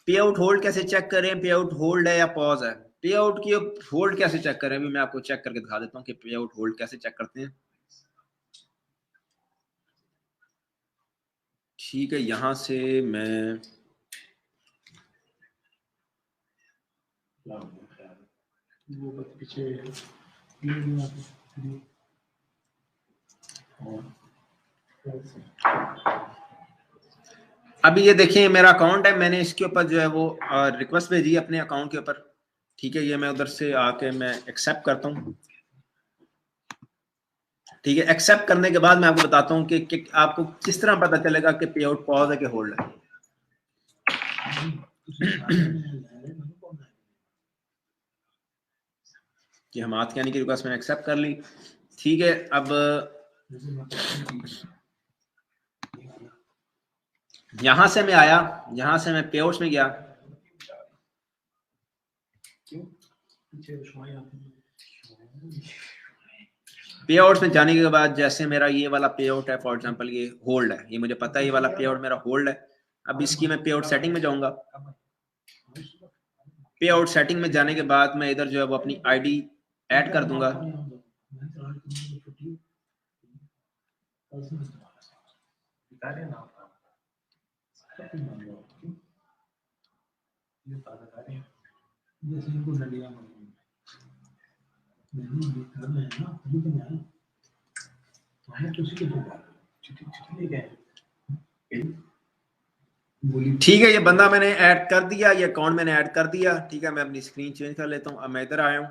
पे आउट होल्ड कैसे चेक करें? पे आउट होल्ड है या पॉज है? पे आउट की होल्ड कैसे चेक करें? अभी मैं आपको चेक करके दिखा देता हूँ कि पे आउट होल्ड कैसे चेक करते हैं। ठीक है, यहां से मैं वो पीछे अभी ये देखिए मेरा अकाउंट है, मैंने इसके ऊपर जो है वो रिक्वेस्ट भेजी है अपने अकाउंट के ऊपर। ठीक है, ये मैं उधर से आके मैं एक्सेप्ट करता हूँ। ठीक है, एक्सेप्ट करने के बाद मैं आपको बताता हूँ कि आपको किस तरह पता चलेगा कि पे आउट पॉज है कि होल्ड है। कि हम आते यानी कि रिक्वेस्ट मैंने एक्सेप्ट कर ली। ठीक है, अब यहां से मैं आया, यहां से मैं पे आउट्स में गया। पे आउट्स में जाने के बाद जैसे मेरा ये वाला पे आउट है, फॉर एग्जांपल ये होल्ड है, ये मुझे पता है ये वाला पे आउट मेरा होल्ड है। अब इसकी मैं पे आउट सेटिंग में जाऊंगा। पे आउट सेटिंग में जाने के बाद मैं इधर जो है वो अपनी आईडी ऐड कर दूंगा। ठीक है, ये बंदा मैंने ऐड कर दिया, ये अकाउंट मैंने ऐड कर दिया। ठीक है, मैं अपनी स्क्रीन चेंज कर लेता हूँ। अब मैं इधर आया हूँ।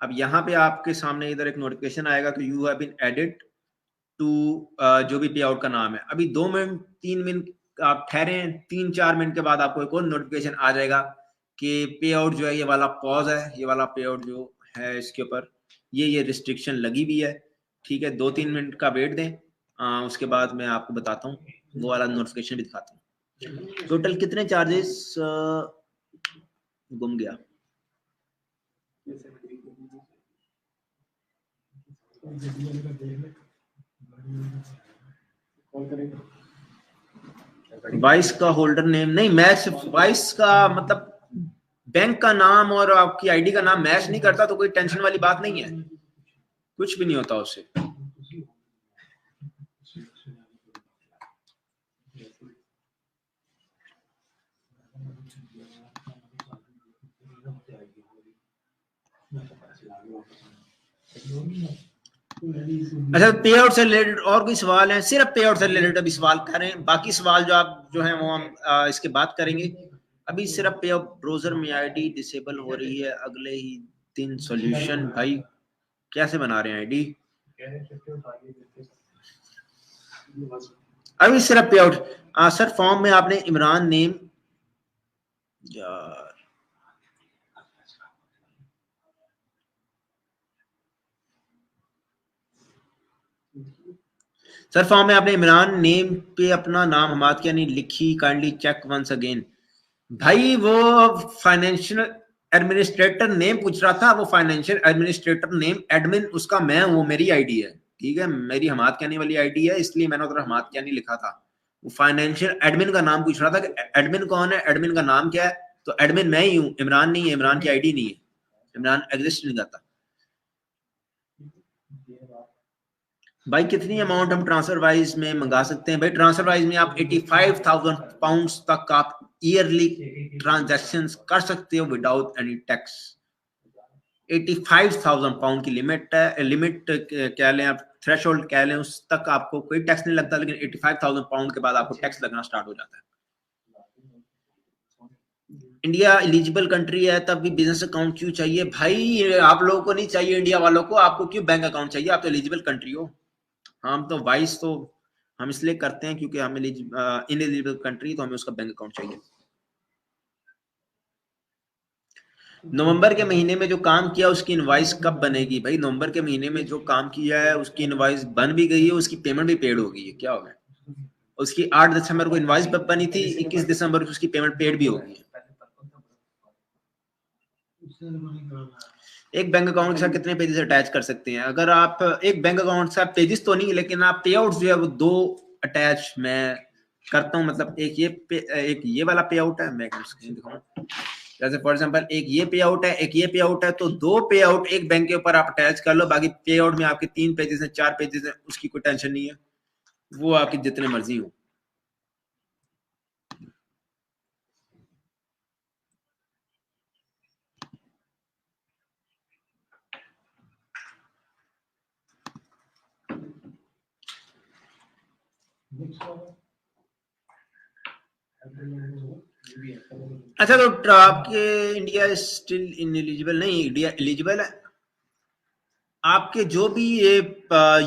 अब यहाँ पे आपके सामने इधर एक नोटिफिकेशन आएगा कि you have been added to जो भी पे आउट का नाम है। अभी 2 मिनट 3 मिनट आप ठहरे, 3-4 मिनट के बाद आपको एक और नोटिफिकेशन आ जाएगा कि पे आउट जो है ये वाला पॉज है, ये वाला पे आउट जो है इसके ऊपर ये रिस्ट्रिक्शन लगी हुई है। ठीक है, 2-3 मिनट का वेट दें, उसके बाद मैं आपको बताता हूँ, वो वाला नोटिफिकेशन भी दिखाता हूँ। टोटल कितने चार्जेस गुम गया। वाइस का होल्डर नेम नहीं मैच, वाइस का मतलब बैंक का नाम और आपकी आईडी का नाम मैच नहीं करता तो कोई टेंशन वाली बात नहीं है, कुछ भी नहीं होता उससे। अच्छा, पे आउट से रिलेटेड और कोई सवाल है? सिर्फ पे आउट से रिलेटेड अभी सवाल करें, बाकी सवाल जो आप जो है वो हम इसके बाद करेंगे। अभी सिर्फ पे आउट। ब्राउजर में आईडी डिसेबल हो रही है, अगले ही दिन सॉल्यूशन। भाई कैसे बना रहे हैं आईडी? अभी सिर्फ पे आउट। सर फॉर्म में आपने इमरान नेम, यार सर फॉर्म में आपने इमरान नेम पे अपना नाम हमाद क्या नहीं लिखी, काइंडली चेक वंस अगेन। भाई वो फाइनेंशियल एडमिनिस्ट्रेटर नेम पूछ रहा था, वो फाइनेंशियल एडमिनिस्ट्रेटर नेम एडमिन उसका मैं हूँ, मेरी आईडी है। ठीक है, मेरी हमाद क्या नहीं वाली आईडी है, इसलिए मैंने उधर हमाद क्या नहीं लिखा था। वो फाइनेंशियल एडमिन का नाम पूछ रहा था कि एडमिन कौन है, एडमिन का नाम क्या है, तो एडमिन मैं ही हूँ, इमरान नहीं है, इमरान की आईडी नहीं है, इमरान एग्जिस्ट नहीं करता। भाई कितनी अमाउंट हम ट्रांसफर वाइज में मंगा सकते हैं? भाई ट्रांसफर वाइज में आप 85,000 पाउंड्स तक आप ईयरली ट्रांजैक्शंस कर सकते हो विदाउट एनी टैक्स। 85,000 पाउंड की लिमिट है, लिमिट कह लें आप, थ्रेशोल्ड कह लें, उस तक आपको कोई टैक्स नहीं लगता, लेकिन 85,000 पाउंड के बाद आपको टैक्स लगना स्टार्ट हो जाता है। इंडिया एलिजिबल कंट्री है, तब भी बिजनेस अकाउंट क्यों चाहिए? भाई आप लोगों को नहीं चाहिए, इंडिया वालों को, आपको क्यों बैंक अकाउंट चाहिए? आप तो एलिजिबल कंट्री हो। हम तो वाइस तो हम इसलिए करते हैं क्योंकि हम इनएलिजिबल कंट्री, तो हमें उसका बैंक अकाउंट चाहिए। नवंबर के महीने में जो काम किया उसकी इनवॉइस कब बनेगी? भाई नवंबर के महीने में जो काम किया है उसकी इनवॉइस बन भी गई है, उसकी पेमेंट भी पेड हो गई है। क्या हो गया? उसकी 8 दिसंबर को इनवॉइस बनी थी, 21 दिसंबर को उसकी पेमेंट पेड भी हो गई है। एक बैंक अकाउंट के साथ कितने पेजेस अटैच कर सकते हैं? अगर आप एक बैंक अकाउंट से आप पेजेस तो नहीं, लेकिन आप पे आउट जो है वो 2 अटैच मैं करता हूं। मतलब एक ये वाला पे आउट है, मैं स्क्रीन दिखाऊं, जैसे फॉर एग्जांपल एक ये पे आउट है, एक ये पे आउट है, तो 2 पे आउट एक बैंक के ऊपर आप अटैच कर लो। बाकी पे आउट में आपके 3 पेजेस हैं, 4 पेजेस हैं, उसकी कोई टेंशन नहीं है, वो आपकी जितने मर्जी हो। अच्छा, तो आपके इंडिया स्टिल इनएलिजिबल नहीं, इंडिया एलिजिबल है। आपके जो भी ये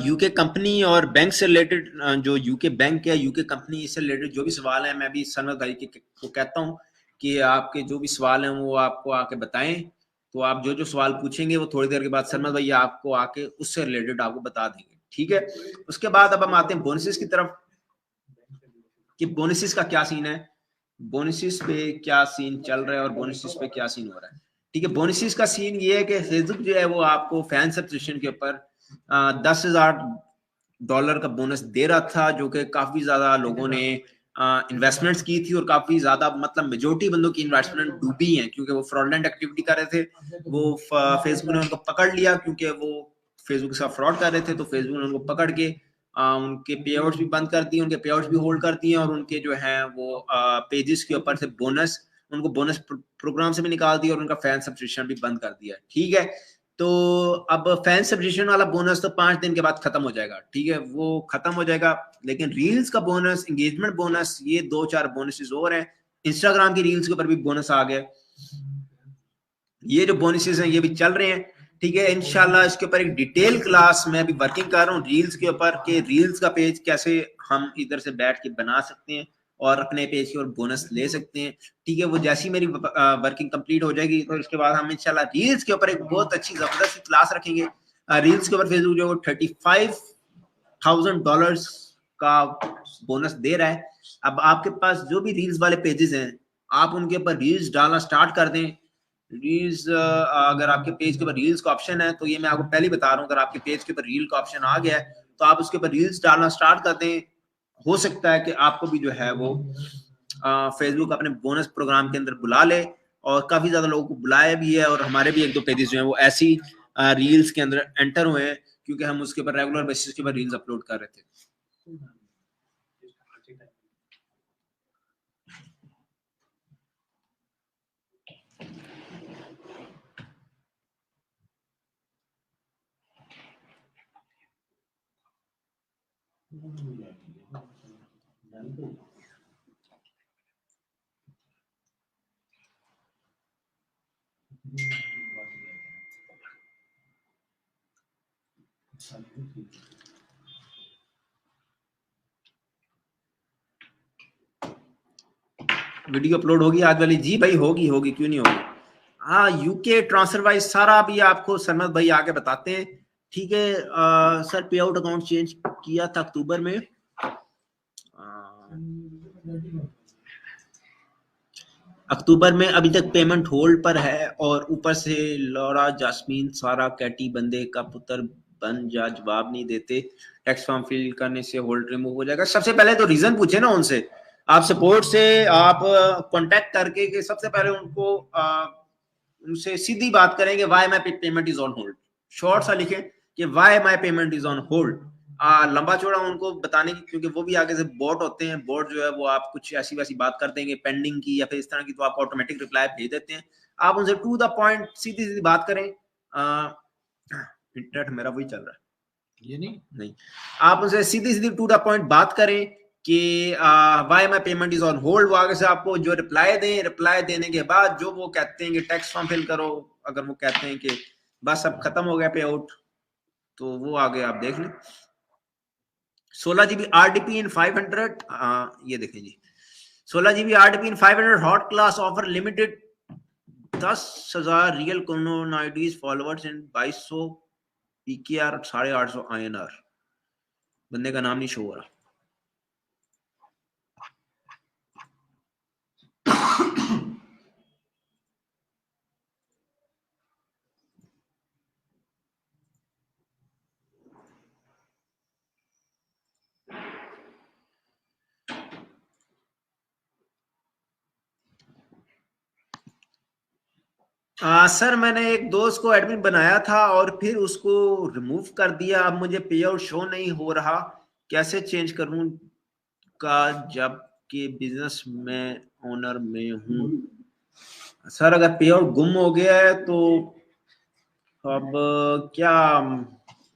यूके कंपनी और बैंक से रिलेटेड, जो यूके बैंक है, यूके कंपनी से रिलेटेड जो भी सवाल है, मैं भी सरमद भाई को कहता हूँ कि आपके जो भी सवाल हैं वो आपको आके बताएं। तो आप जो जो सवाल पूछेंगे वो थोड़ी देर के बाद सरमद भाई आपको आके उससे रिलेटेड आपको बता देंगे। ठीक है, उसके बाद अब हम आते हैं बोनसेस की तरफ कि बोनसेस का क्या सीन है, बोनसेस पे क्या सीन चल रहा है और बोनसेस पे क्या सीन हो रहा है। ठीक है, बोनसेस का सीन ये है कि फेसबुक जो है वो आपको फैन सब्सक्रिप्शन के ऊपर $10,000 का बोनस दे रहा था, जो कि काफी ज्यादा लोगों ने इन्वेस्टमेंट्स की थी और काफी ज्यादा मतलब मेजोरिटी बंदों की इन्वेस्टमेंट डूबी हैं क्योंकि वो फ्रॉडलेंट एक्टिविटी कर रहे थे। वो फेसबुक ने उनको पकड़ लिया क्योंकि वो फेसबुक के साथ फ्रॉड कर रहे थे, तो फेसबुक ने उनको पकड़ के उनके पे आउट्स भी बंद कर दिए, उनके पे आउट्स भी होल्ड कर दिए और उनके जो है वो पेजेस के ऊपर से बोनस उनको बोनस प्रोग्राम से भी निकाल दिया और उनका फैन सब्सक्रिप्शन भी बंद कर दिया। ठीक है, तो अब फैन सब्सक्रिप्शन वाला बोनस तो 5 दिन के बाद खत्म हो जाएगा। ठीक है, वो खत्म हो जाएगा, लेकिन रील्स का बोनस, एंगेजमेंट बोनस, ये 2-4 बोनसेस और हैं। इंस्टाग्राम की रील्स के ऊपर भी बोनस आ गया। ये जो बोनसेस हैं ये भी चल रहे हैं। ठीक है, इंशाल्लाह इसके ऊपर एक डिटेल क्लास मैं अभी वर्किंग कर रहा हूँ रील्स के ऊपर, कि रील्स का पेज कैसे हम इधर से बैठ के बना सकते हैं और अपने पेज की ओर बोनस ले सकते हैं। ठीक है, वो जैसी मेरी वर्किंग कंप्लीट हो जाएगी तो इसके बाद हम इंशाल्लाह रील्स के ऊपर एक बहुत अच्छी जबरदस्त क्लास रखेंगे। रील्स के ऊपर फेसबुक जो $35,000 का बोनस दे रहा है। अब आपके पास जो भी रील्स वाले पेजेस हैं, आप उनके ऊपर रील्स डालना स्टार्ट कर दें। रील्स, अगर आपके पेज के ऊपर रील्स का ऑप्शन है, तो ये मैं आपको पहले बता रहा हूँ, अगर आपके पेज के ऊपर रील का ऑप्शन आ गया है तो आप उसके ऊपर रील्स डालना स्टार्ट कर दें। हो सकता है कि आपको भी जो है वो फेसबुक अपने बोनस प्रोग्राम के अंदर बुला ले, और काफी ज्यादा लोगों को बुलाया भी है, और हमारे भी 1-2 पेजेस जो हैं वो ऐसी रील्स के अंदर एंटर हुए हैं, क्योंकि हम उसके ऊपर रेगुलर बेसिस के ऊपर रील्स अपलोड कर रहे थे। वीडियो अपलोड होगी आज वाली? जी भाई होगी, क्यों नहीं होगी। हाँ, यूके ट्रांसफर वाइज सारा भी आपको सरमद भाई आके बताते हैं। ठीक है, सर पे आउट अकाउंट चेंज किया था अक्टूबर में। अक्टूबर में अभी तक पेमेंट होल्ड पर है, और ऊपर से लौरा, जास्मीन, सारा, कैटी बंदे का पुत्र बन जा, जवाब नहीं देते, टैक्स फॉर्म फिल करने से होल्ड रिमूव हो जाएगा। सबसे पहले तो रीजन पूछे ना उनसे, आप सपोर्ट से आप कांटेक्ट करके कि सबसे पहले उनको उनसे सीधी बात करेंगे, why my payment is on hold. Short सा लिखें कि why my payment is on hold. लंबा चौड़ा उनको बताने की, क्योंकि वो भी आगे से बोट होते हैं। बोट जो है वो आप कुछ ऐसी वैसी बात कर देंगे पेंडिंग की या फिर इस तरह की, तो आप ऑटोमेटिक रिप्लाई भेज देते हैं। आप उनसे टू द पॉइंट सीधी सीधी बात करें। इंटरनेट मेरा वही चल रहा है, ये नहीं, आप उनसे सीधी सीधी टू द पॉइंट बात करें कि why my payment is on hold. वो आगे से आपको जो रिप्लाई दें, रिप्लाई देने के बाद जो वो कहते हैं कि टैक्स फॉर्म फिल करो, अगर वो कहते हैं कि बस अब खत्म हो गया पे आउट, तो वो आगे आप देख लें। 16 GB RDP इन 500, ये देखें जी, 16 GB RDP in 500 hot class offer limited, 10,000 real common IDs followers and 2200 PKR, 850 INR। बंदे का नाम नहीं शो हो रहा। सर मैंने एक दोस्त को एडमिन बनाया था और फिर उसको रिमूव कर दिया। अब मुझे पे आउट शो नहीं हो रहा, कैसे चेंज करूं का, जबकि बिजनेस में ओनर में हूं। सर अगर पे आउट गुम हो गया है तो अब क्या,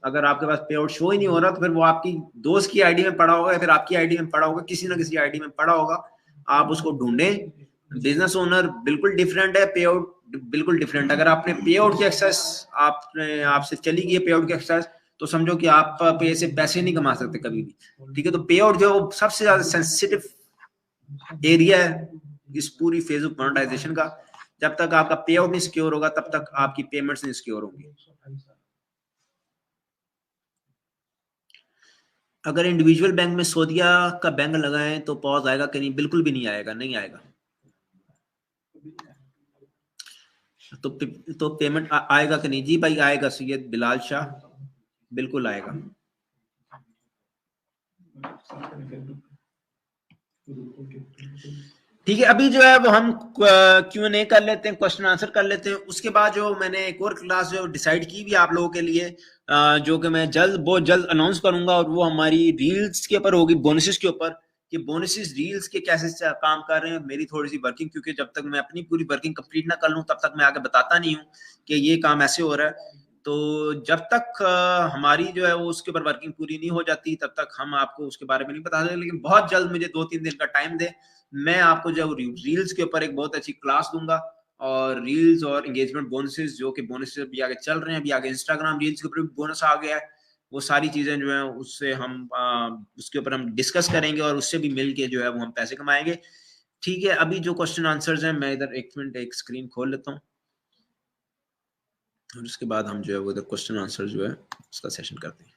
अगर आपके पास पे आउट शो ही नहीं हो रहा तो फिर वो आपकी दोस्त की आईडी में पड़ा होगा या फिर आपकी आईडी में पड़ा होगा, किसी ना किसी आईडी में पड़ा होगा। आप उसको ढूंढें। बिजनेस ओनर बिल्कुल डिफरेंट है, पे आउट बिल्कुल डिफरेंट। अगर आपने पे आउट की एक्सेस आपने आपसे चली गई है पे आउट की एक्सेस, तो समझो कि आप पे से पैसे नहीं कमा सकते कभी भी। ठीक है, तो पे आउट जो सबसे ज्यादा सेंसिटिव एरिया है इस पूरी फेसबुक मोनेटाइजेशन का। जब तक आपका पे आउट नहीं सिक्योर होगा तब तक आपकी पेमेंट्स नहीं सिक्योर होंगी। अगर इंडिविजुअल बैंक में सऊदीया का बैंक लगाएं तो पॉज आएगा कि नहीं? बिल्कुल भी नहीं आएगा, नहीं आएगा। तो पेमेंट आएगा कि नहीं? जी भाई आएगा, सैयद बिलाल शाह, बिल्कुल आएगा। ठीक है, अभी जो है वो हम Q&A कर लेते हैं, क्वेश्चन आंसर कर लेते हैं। उसके बाद जो मैंने एक और क्लास जो डिसाइड की भी आप लोगों के लिए, जो कि मैं बहुत जल्द अनाउंस करूंगा, और वो हमारी रील्स के ऊपर होगी, बोनसेस के ऊपर। कि बोनसेस रील्स के कैसे काम कर रहे हैं, मेरी थोड़ी सी वर्किंग, क्योंकि जब तक मैं अपनी पूरी वर्किंग कंप्लीट ना कर लूं तब तक मैं आगे बताता नहीं हूं कि ये काम ऐसे हो रहा है। तो जब तक हमारी जो है वो उसके ऊपर वर्किंग पूरी नहीं हो जाती तब तक हम आपको उसके बारे में नहीं बता सकते, लेकिन बहुत जल्द मुझे 2-3 दिन का टाइम दे, मैं आपको जो रील्स के ऊपर एक बहुत अच्छी क्लास दूंगा, और रील्स और एंगेजमेंट बोनसेस, जो कि बोनसेस अभी आगे चल रहे हैं, अभी आगे इंस्टाग्राम रील्स के ऊपर भी बोनस आ गया है, वो सारी चीजें जो है उससे हम उसके ऊपर हम डिस्कस करेंगे और उससे भी मिलके जो है वो हम पैसे कमाएंगे। ठीक है, अभी जो क्वेश्चन आंसर्स हैं मैं इधर एक मिनट एक स्क्रीन खोल लेता हूँ और उसके बाद हम जो है वो इधर क्वेश्चन आंसर जो है उसका सेशन करते हैं।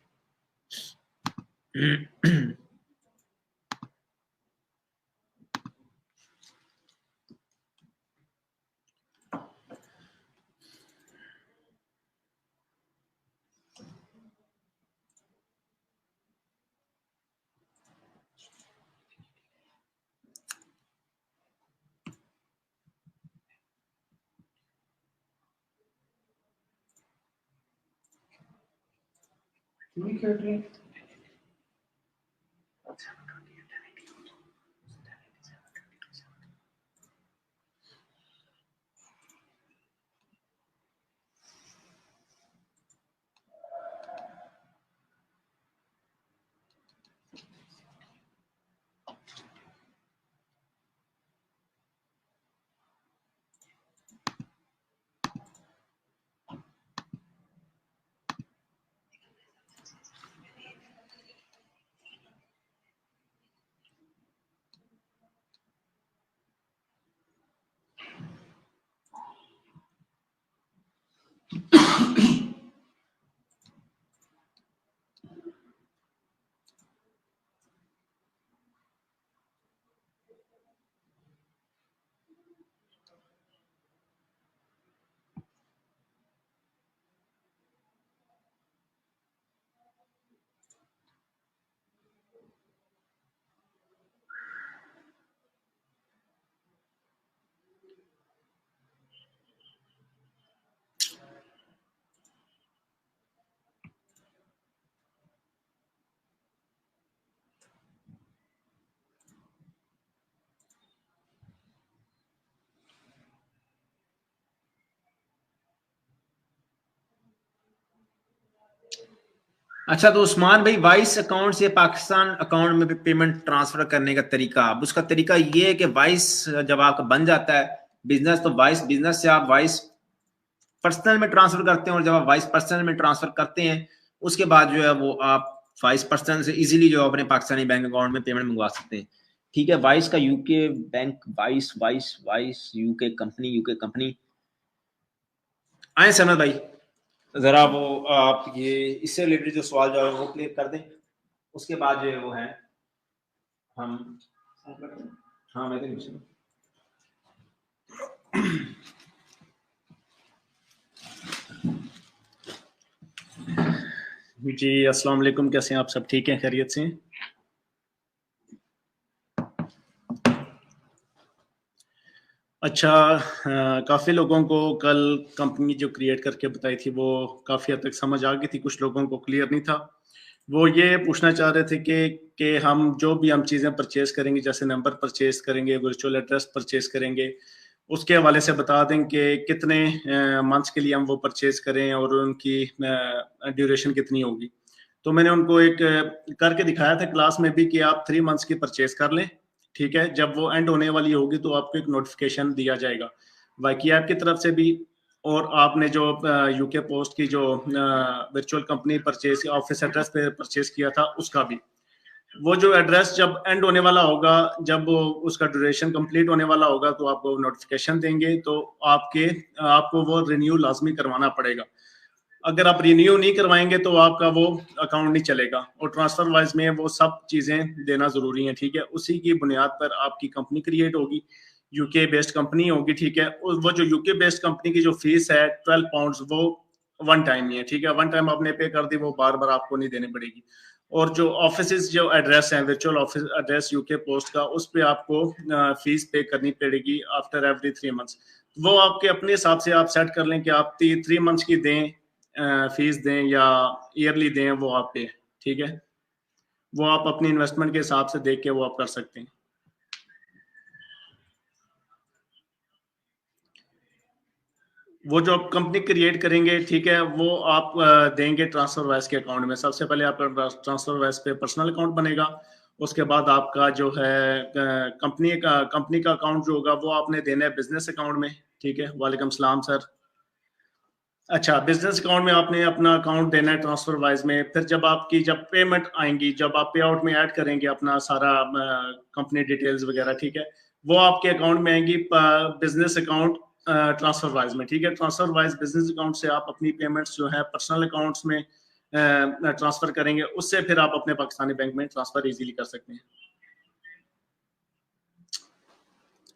अच्छा, तो उस्मान भाई, वाइस अकाउंट से पाकिस्तान अकाउंट में भी पेमेंट ट्रांसफर करने का तरीका, अब उसका तरीका ये है कि वाइस जब आपका बन जाता है बिजनेस, तो वाइस बिजनेस से आप वाइस पर्सनल में ट्रांसफर करते हैं, और जब आप वाइस पर्सनल में ट्रांसफर करते हैं उसके बाद जो है वो आप वाइस पर्सनल से इजीली जो अपने पाकिस्तानी बैंक अकाउंट में पेमेंट मंगवा सकते हैं। ठीक है, वाइस का UK bank, vice vice vice UK company. आए सनत भाई, जरा वो आप ये इससे रिलेटेड जो सवाल जो है वो क्लियर कर दें, उसके बाद जो है वो है हम, हाँ मैं तो जी अस्सलाम वालेकुम, कैसे हैं आप सब? ठीक हैं, खैरियत से हैं? अच्छा, काफ़ी लोगों को कल कंपनी जो क्रिएट करके बताई थी वो काफ़ी हद तक समझ आ गई थी, कुछ लोगों को क्लियर नहीं था। वो ये पूछना चाह रहे थे कि हम जो भी हम चीज़ें परचेज़ करेंगे, जैसे नंबर परचेज़ करेंगे, वर्चुअल एड्रेस परचेज़ करेंगे, उसके हवाले से बता दें कि कितने मंथ्स के लिए हम वो परचेज़ करें और उनकी ड्यूरेशन कितनी होगी। तो मैंने उनको एक करके दिखाया था क्लास में भी कि आप 3 मंथ्स की परचेज़ कर लें, ठीक है? जब वो एंड होने वाली होगी तो आपको एक नोटिफिकेशन दिया जाएगा वाइकी ऐप की तरफ से भी, और आपने जो यूके पोस्ट की जो virtual company purchase office address पे परचेज किया था उसका भी, वो जो एड्रेस जब एंड होने वाला होगा, जब वो उसका ड्यूरेशन कंप्लीट होने वाला होगा तो आपको नोटिफिकेशन देंगे, तो आपको वो रिन्यू लाजमी करवाना पड़ेगा। अगर आप रिन्यू नहीं करवाएंगे तो आपका वो अकाउंट नहीं चलेगा, और ट्रांसफर वाइज में वो सब चीजें देना जरूरी है, ठीक है? उसी की बुनियाद पर आपकी कंपनी क्रिएट होगी, यूके बेस्ड कंपनी होगी, ठीक है? वो जो यूके बेस्ड कंपनी की जो फीस है 12 पाउंड, वो वन टाइम ही है, ठीक है? वन टाइम आपने पे कर दी, वो बार बार आपको नहीं देनी पड़ेगी। और जो ऑफिस जो एड्रेस है, virtual office address UK post का, उस पर आपको फीस पे करनी पड़ेगी आफ्टर एवरी 3 मंथ्स। वो आपके अपने हिसाब से आप सेट कर लें कि आप 3 मंथ्स की दें, फीस दें या ईयरली दें, वो आप पे, ठीक है? वो आप अपनी इन्वेस्टमेंट के हिसाब से देख के वो आप कर सकते हैं। वो जो आप कंपनी क्रिएट करेंगे, ठीक है, वो आप देंगे ट्रांसफर वाइज के अकाउंट में। सबसे पहले आपका ट्रांसफर वाइज पे पर्सनल अकाउंट बनेगा, उसके बाद आपका जो है कंपनी का अकाउंट जो होगा वो आपने देना है बिजनेस अकाउंट में। ठीक है, वालेकुम सलाम सर। अच्छा, बिजनेस अकाउंट में आपने अपना अकाउंट देना है ट्रांसफर वाइज में। फिर जब पेमेंट आएंगी, जब आप पे आउट में ऐड करेंगे अपना सारा कंपनी डिटेल्स वगैरह, ठीक है, वो आपके अकाउंट में आएंगी बिजनेस अकाउंट ट्रांसफर वाइज में। ठीक है, ट्रांसफर वाइज बिजनेस अकाउंट से आप अपनी पेमेंट्स जो है पर्सनल अकाउंट्स में ट्रांसफर करेंगे, उससे फिर आप अपने पाकिस्तानी बैंक में ट्रांसफर इजीली कर सकते हैं।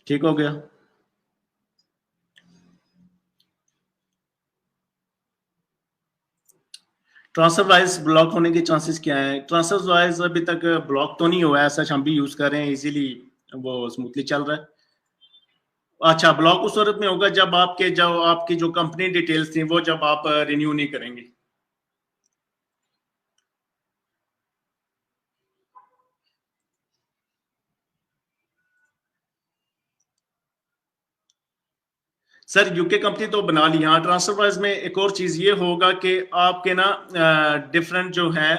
ठीक हो गया। ट्रांसफर वाइज ब्लॉक होने के चांसेस क्या है? ट्रांसफर वाइज अभी तक ब्लॉक तो नहीं हुआ है, सच हम भी यूज कर रहे हैं, इजीली वो स्मूथली चल रहा है। अच्छा, ब्लॉक उस सूरत में होगा जब आपकी जो कंपनी डिटेल्स थी वो जब आप रिन्यू नहीं करेंगे। सर यूके कंपनी तो बना ली। हाँ, ट्रांसफर वाइज में एक और चीज ये होगा कि आपके ना डिफरेंट जो है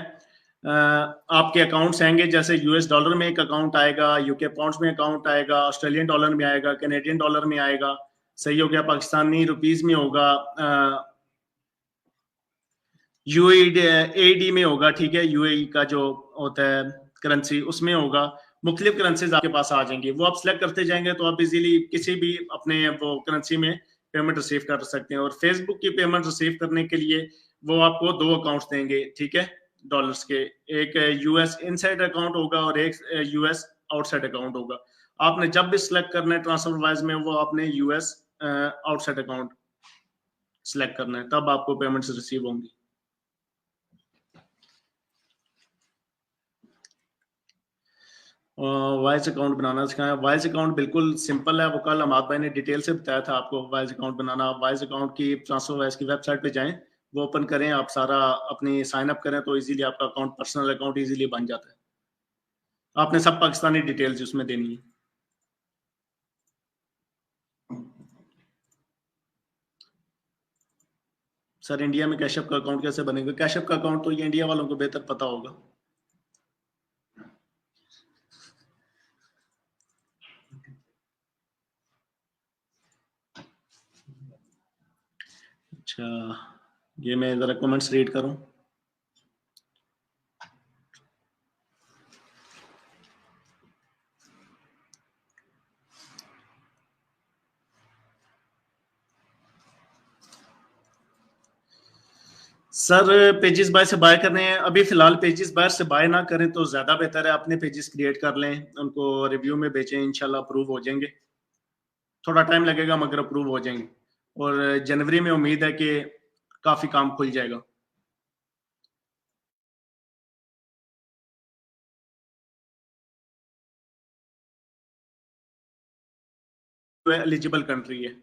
आपके अकाउंट्स आएंगे। जैसे यूएस डॉलर में एक अकाउंट आएगा, यूके पाउंड्स में अकाउंट आएगा, ऑस्ट्रेलियन डॉलर में आएगा, कैनेडियन डॉलर में आएगा, सही हो गया, पाकिस्तानी रुपीज में होगा, यूएडी में होगा। ठीक है, यूएई का जो होता है करेंसी उसमें होगा। मुख्तलिफ करेंसीज आपके पास आ जाएंगी, वो आप सिलेक्ट करते जाएंगे तो आप इजीली किसी भी अपने वो करेंसी में पेमेंट रिसीव कर सकते हैं। और फेसबुक की पेमेंट रिसीव करने के लिए वो आपको 2 अकाउंट्स देंगे, ठीक है, डॉलर्स के। एक यूएस इनसाइड अकाउंट होगा और एक यूएस आउटसाइड अकाउंट होगा। आपने जब भी सिलेक्ट करना है ट्रांसफर वाइज में, वो आपने यूएस आउटसाइड अकाउंट सिलेक्ट करना है, तब आपको पेमेंट्स रिसीव होंगी। वाइज अकाउंट बनाना सिखाया। वाइज अकाउंट बिल्कुल सिंपल है, वो कल अमाद भाई ने डिटेल से बताया था आपको वाइज अकाउंट बनाना। वाइज अकाउंट की ट्रांसफर वाइज की वेबसाइट पे जाएं, वो ओपन करें, आप सारा अपनी साइन अप करें तो इजीली आपका अकाउंट पर्सनल अकाउंट इजीली बन जाता है। आपने सब पाकिस्तानी डिटेल्स उसमें देनी है। सर इंडिया में कैशअप का अकाउंट कैसे बनेगा? कैशअप का अकाउंट तो ये इंडिया वालों को बेहतर पता होगा। अच्छा, ये मैं जरा कमेंट्स रीड करूं। सर पेजेस बाय से बाय करने हैं, अभी फिलहाल पेजेस बाय से बाय ना करें तो ज्यादा बेहतर है। अपने पेजेस क्रिएट कर लें, उनको रिव्यू में बेचें, इंशाल्लाह अप्रूव हो जाएंगे। थोड़ा टाइम लगेगा मगर अप्रूव हो जाएंगे। और जनवरी में उम्मीद है कि काफी काम खुल जाएगा। एलिजिबल कंट्री है,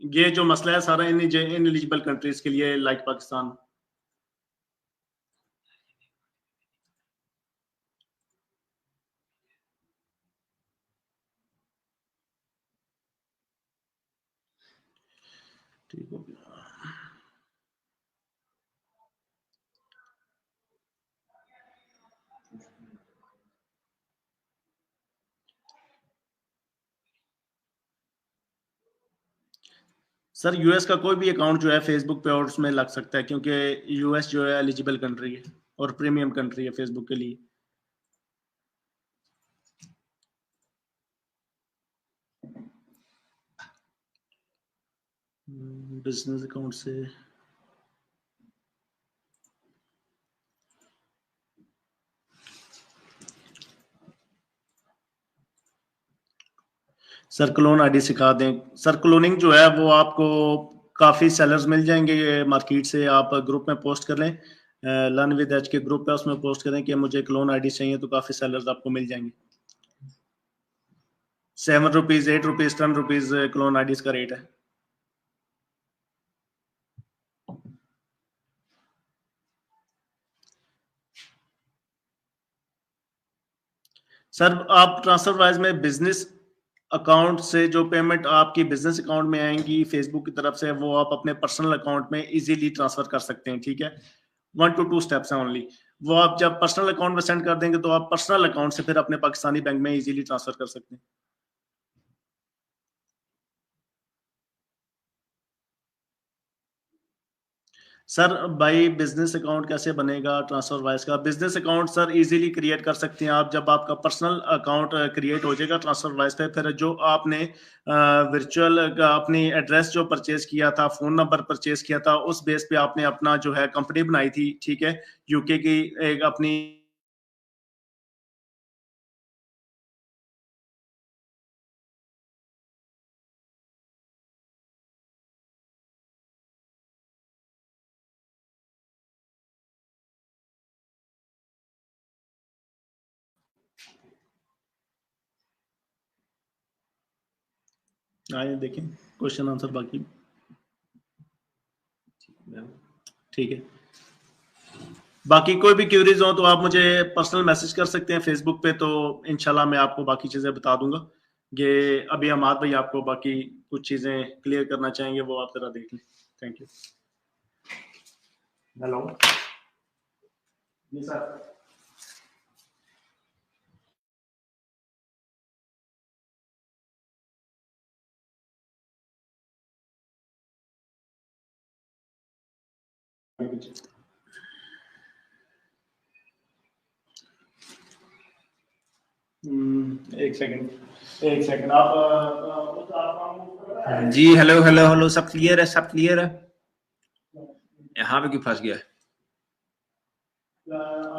ये जो मसला है सारा इन एलिजिबल कंट्रीज के लिए, लाइक पाकिस्तान। ठीक हो गया। सर यूएस का कोई भी अकाउंट जो है फेसबुक पे और उसमें लग सकता है, क्योंकि यूएस जो है एलिजिबल कंट्री है और प्रीमियम कंट्री है फेसबुक के लिए। बिजनेस अकाउंट से सर क्लोन आईडी सिखा दें। सर क्लोनिंग जो है वो आपको काफ़ी सेलर्स मिल जाएंगे मार्केट से, आप ग्रुप में पोस्ट कर लें, लर्न विद एच के ग्रुप है, उसमें पोस्ट करें कि मुझे क्लोन आईडी चाहिए, तो काफ़ी सेलर्स आपको मिल जाएंगे। 7 rupees, 8 rupees, 10 rupees clone IDs का रेट है। सर आप ट्रांसफर वाइज में बिजनेस अकाउंट से जो पेमेंट आपकी बिजनेस अकाउंट में आएंगी फेसबुक की तरफ से, वो आप अपने पर्सनल अकाउंट में इजीली ट्रांसफर कर सकते हैं, ठीक है। 1 to 2 स्टेप्स हैं ओनली। वो आप जब पर्सनल अकाउंट में सेंड कर देंगे तो आप पर्सनल अकाउंट से फिर अपने पाकिस्तानी बैंक में इजीली ट्रांसफर कर सकते हैं। सर भाई बिजनेस अकाउंट कैसे बनेगा ट्रांसफर वाइज का? Business account sir easily create कर सकते हैं आप, जब आपका पर्सनल अकाउंट क्रिएट हो जाएगा ट्रांसफर वाइज पे, फिर जो आपने वर्चुअल अपनी एड्रेस जो परचेज किया था, फोन नंबर परचेज किया था, उस बेस पे आपने अपना जो है कंपनी बनाई थी, ठीक है, यूके की एक अपनी। आइए देखें क्वेश्चन आंसर बाकी, ठीक है। बाकी कोई भी क्यूरीज हो तो आप मुझे पर्सनल मैसेज कर सकते हैं फेसबुक पे, तो इंशाल्लाह मैं आपको बाकी चीज़ें बता दूंगा। ये अभी अमाद भाई आपको बाकी कुछ चीज़ें क्लियर करना चाहेंगे, वो आप जरा देख लें। Thank you. हेलो जी सर। एक सेकंड, एक सेकंड आप जी हेलो हेलो हेलो, सब क्लियर है, सब क्लियर है। यहाँ पे क्यों फंस गया?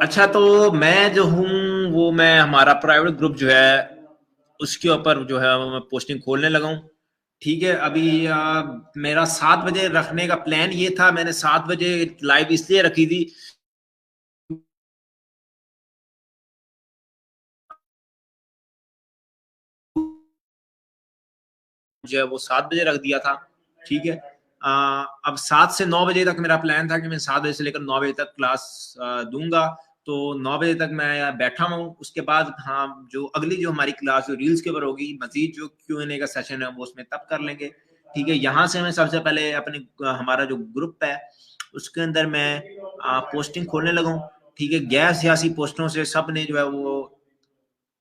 अच्छा, तो मैं जो हूँ वो मैं हमारा प्राइवेट ग्रुप जो है उसके ऊपर जो है मैं पोस्टिंग खोलने लगा हूँ। ठीक है, अभी मेरा 7 बजे रखने का प्लान ये था। मैंने 7 बजे लाइव इसलिए रखी थी जो है वो 7 बजे रख दिया था। ठीक है, अब 7 से 9 बजे तक मेरा प्लान था कि मैं 7 बजे से लेकर 9 बजे तक क्लास दूंगा। तो 9 बजे तक मैं बैठा हूँ। उसके बाद हाँ, जो अगली जो हमारी क्लास जो रील्स के ऊपर होगी, मजीद जो Q&A का सेशन है वो उसमें तब कर लेंगे। ठीक है, यहाँ से मैं सबसे पहले अपने हमारा जो ग्रुप है उसके अंदर मैं पोस्टिंग खोलने लगा हूँ। ठीक है, गैर सियासी पोस्टों से सब ने जो है वो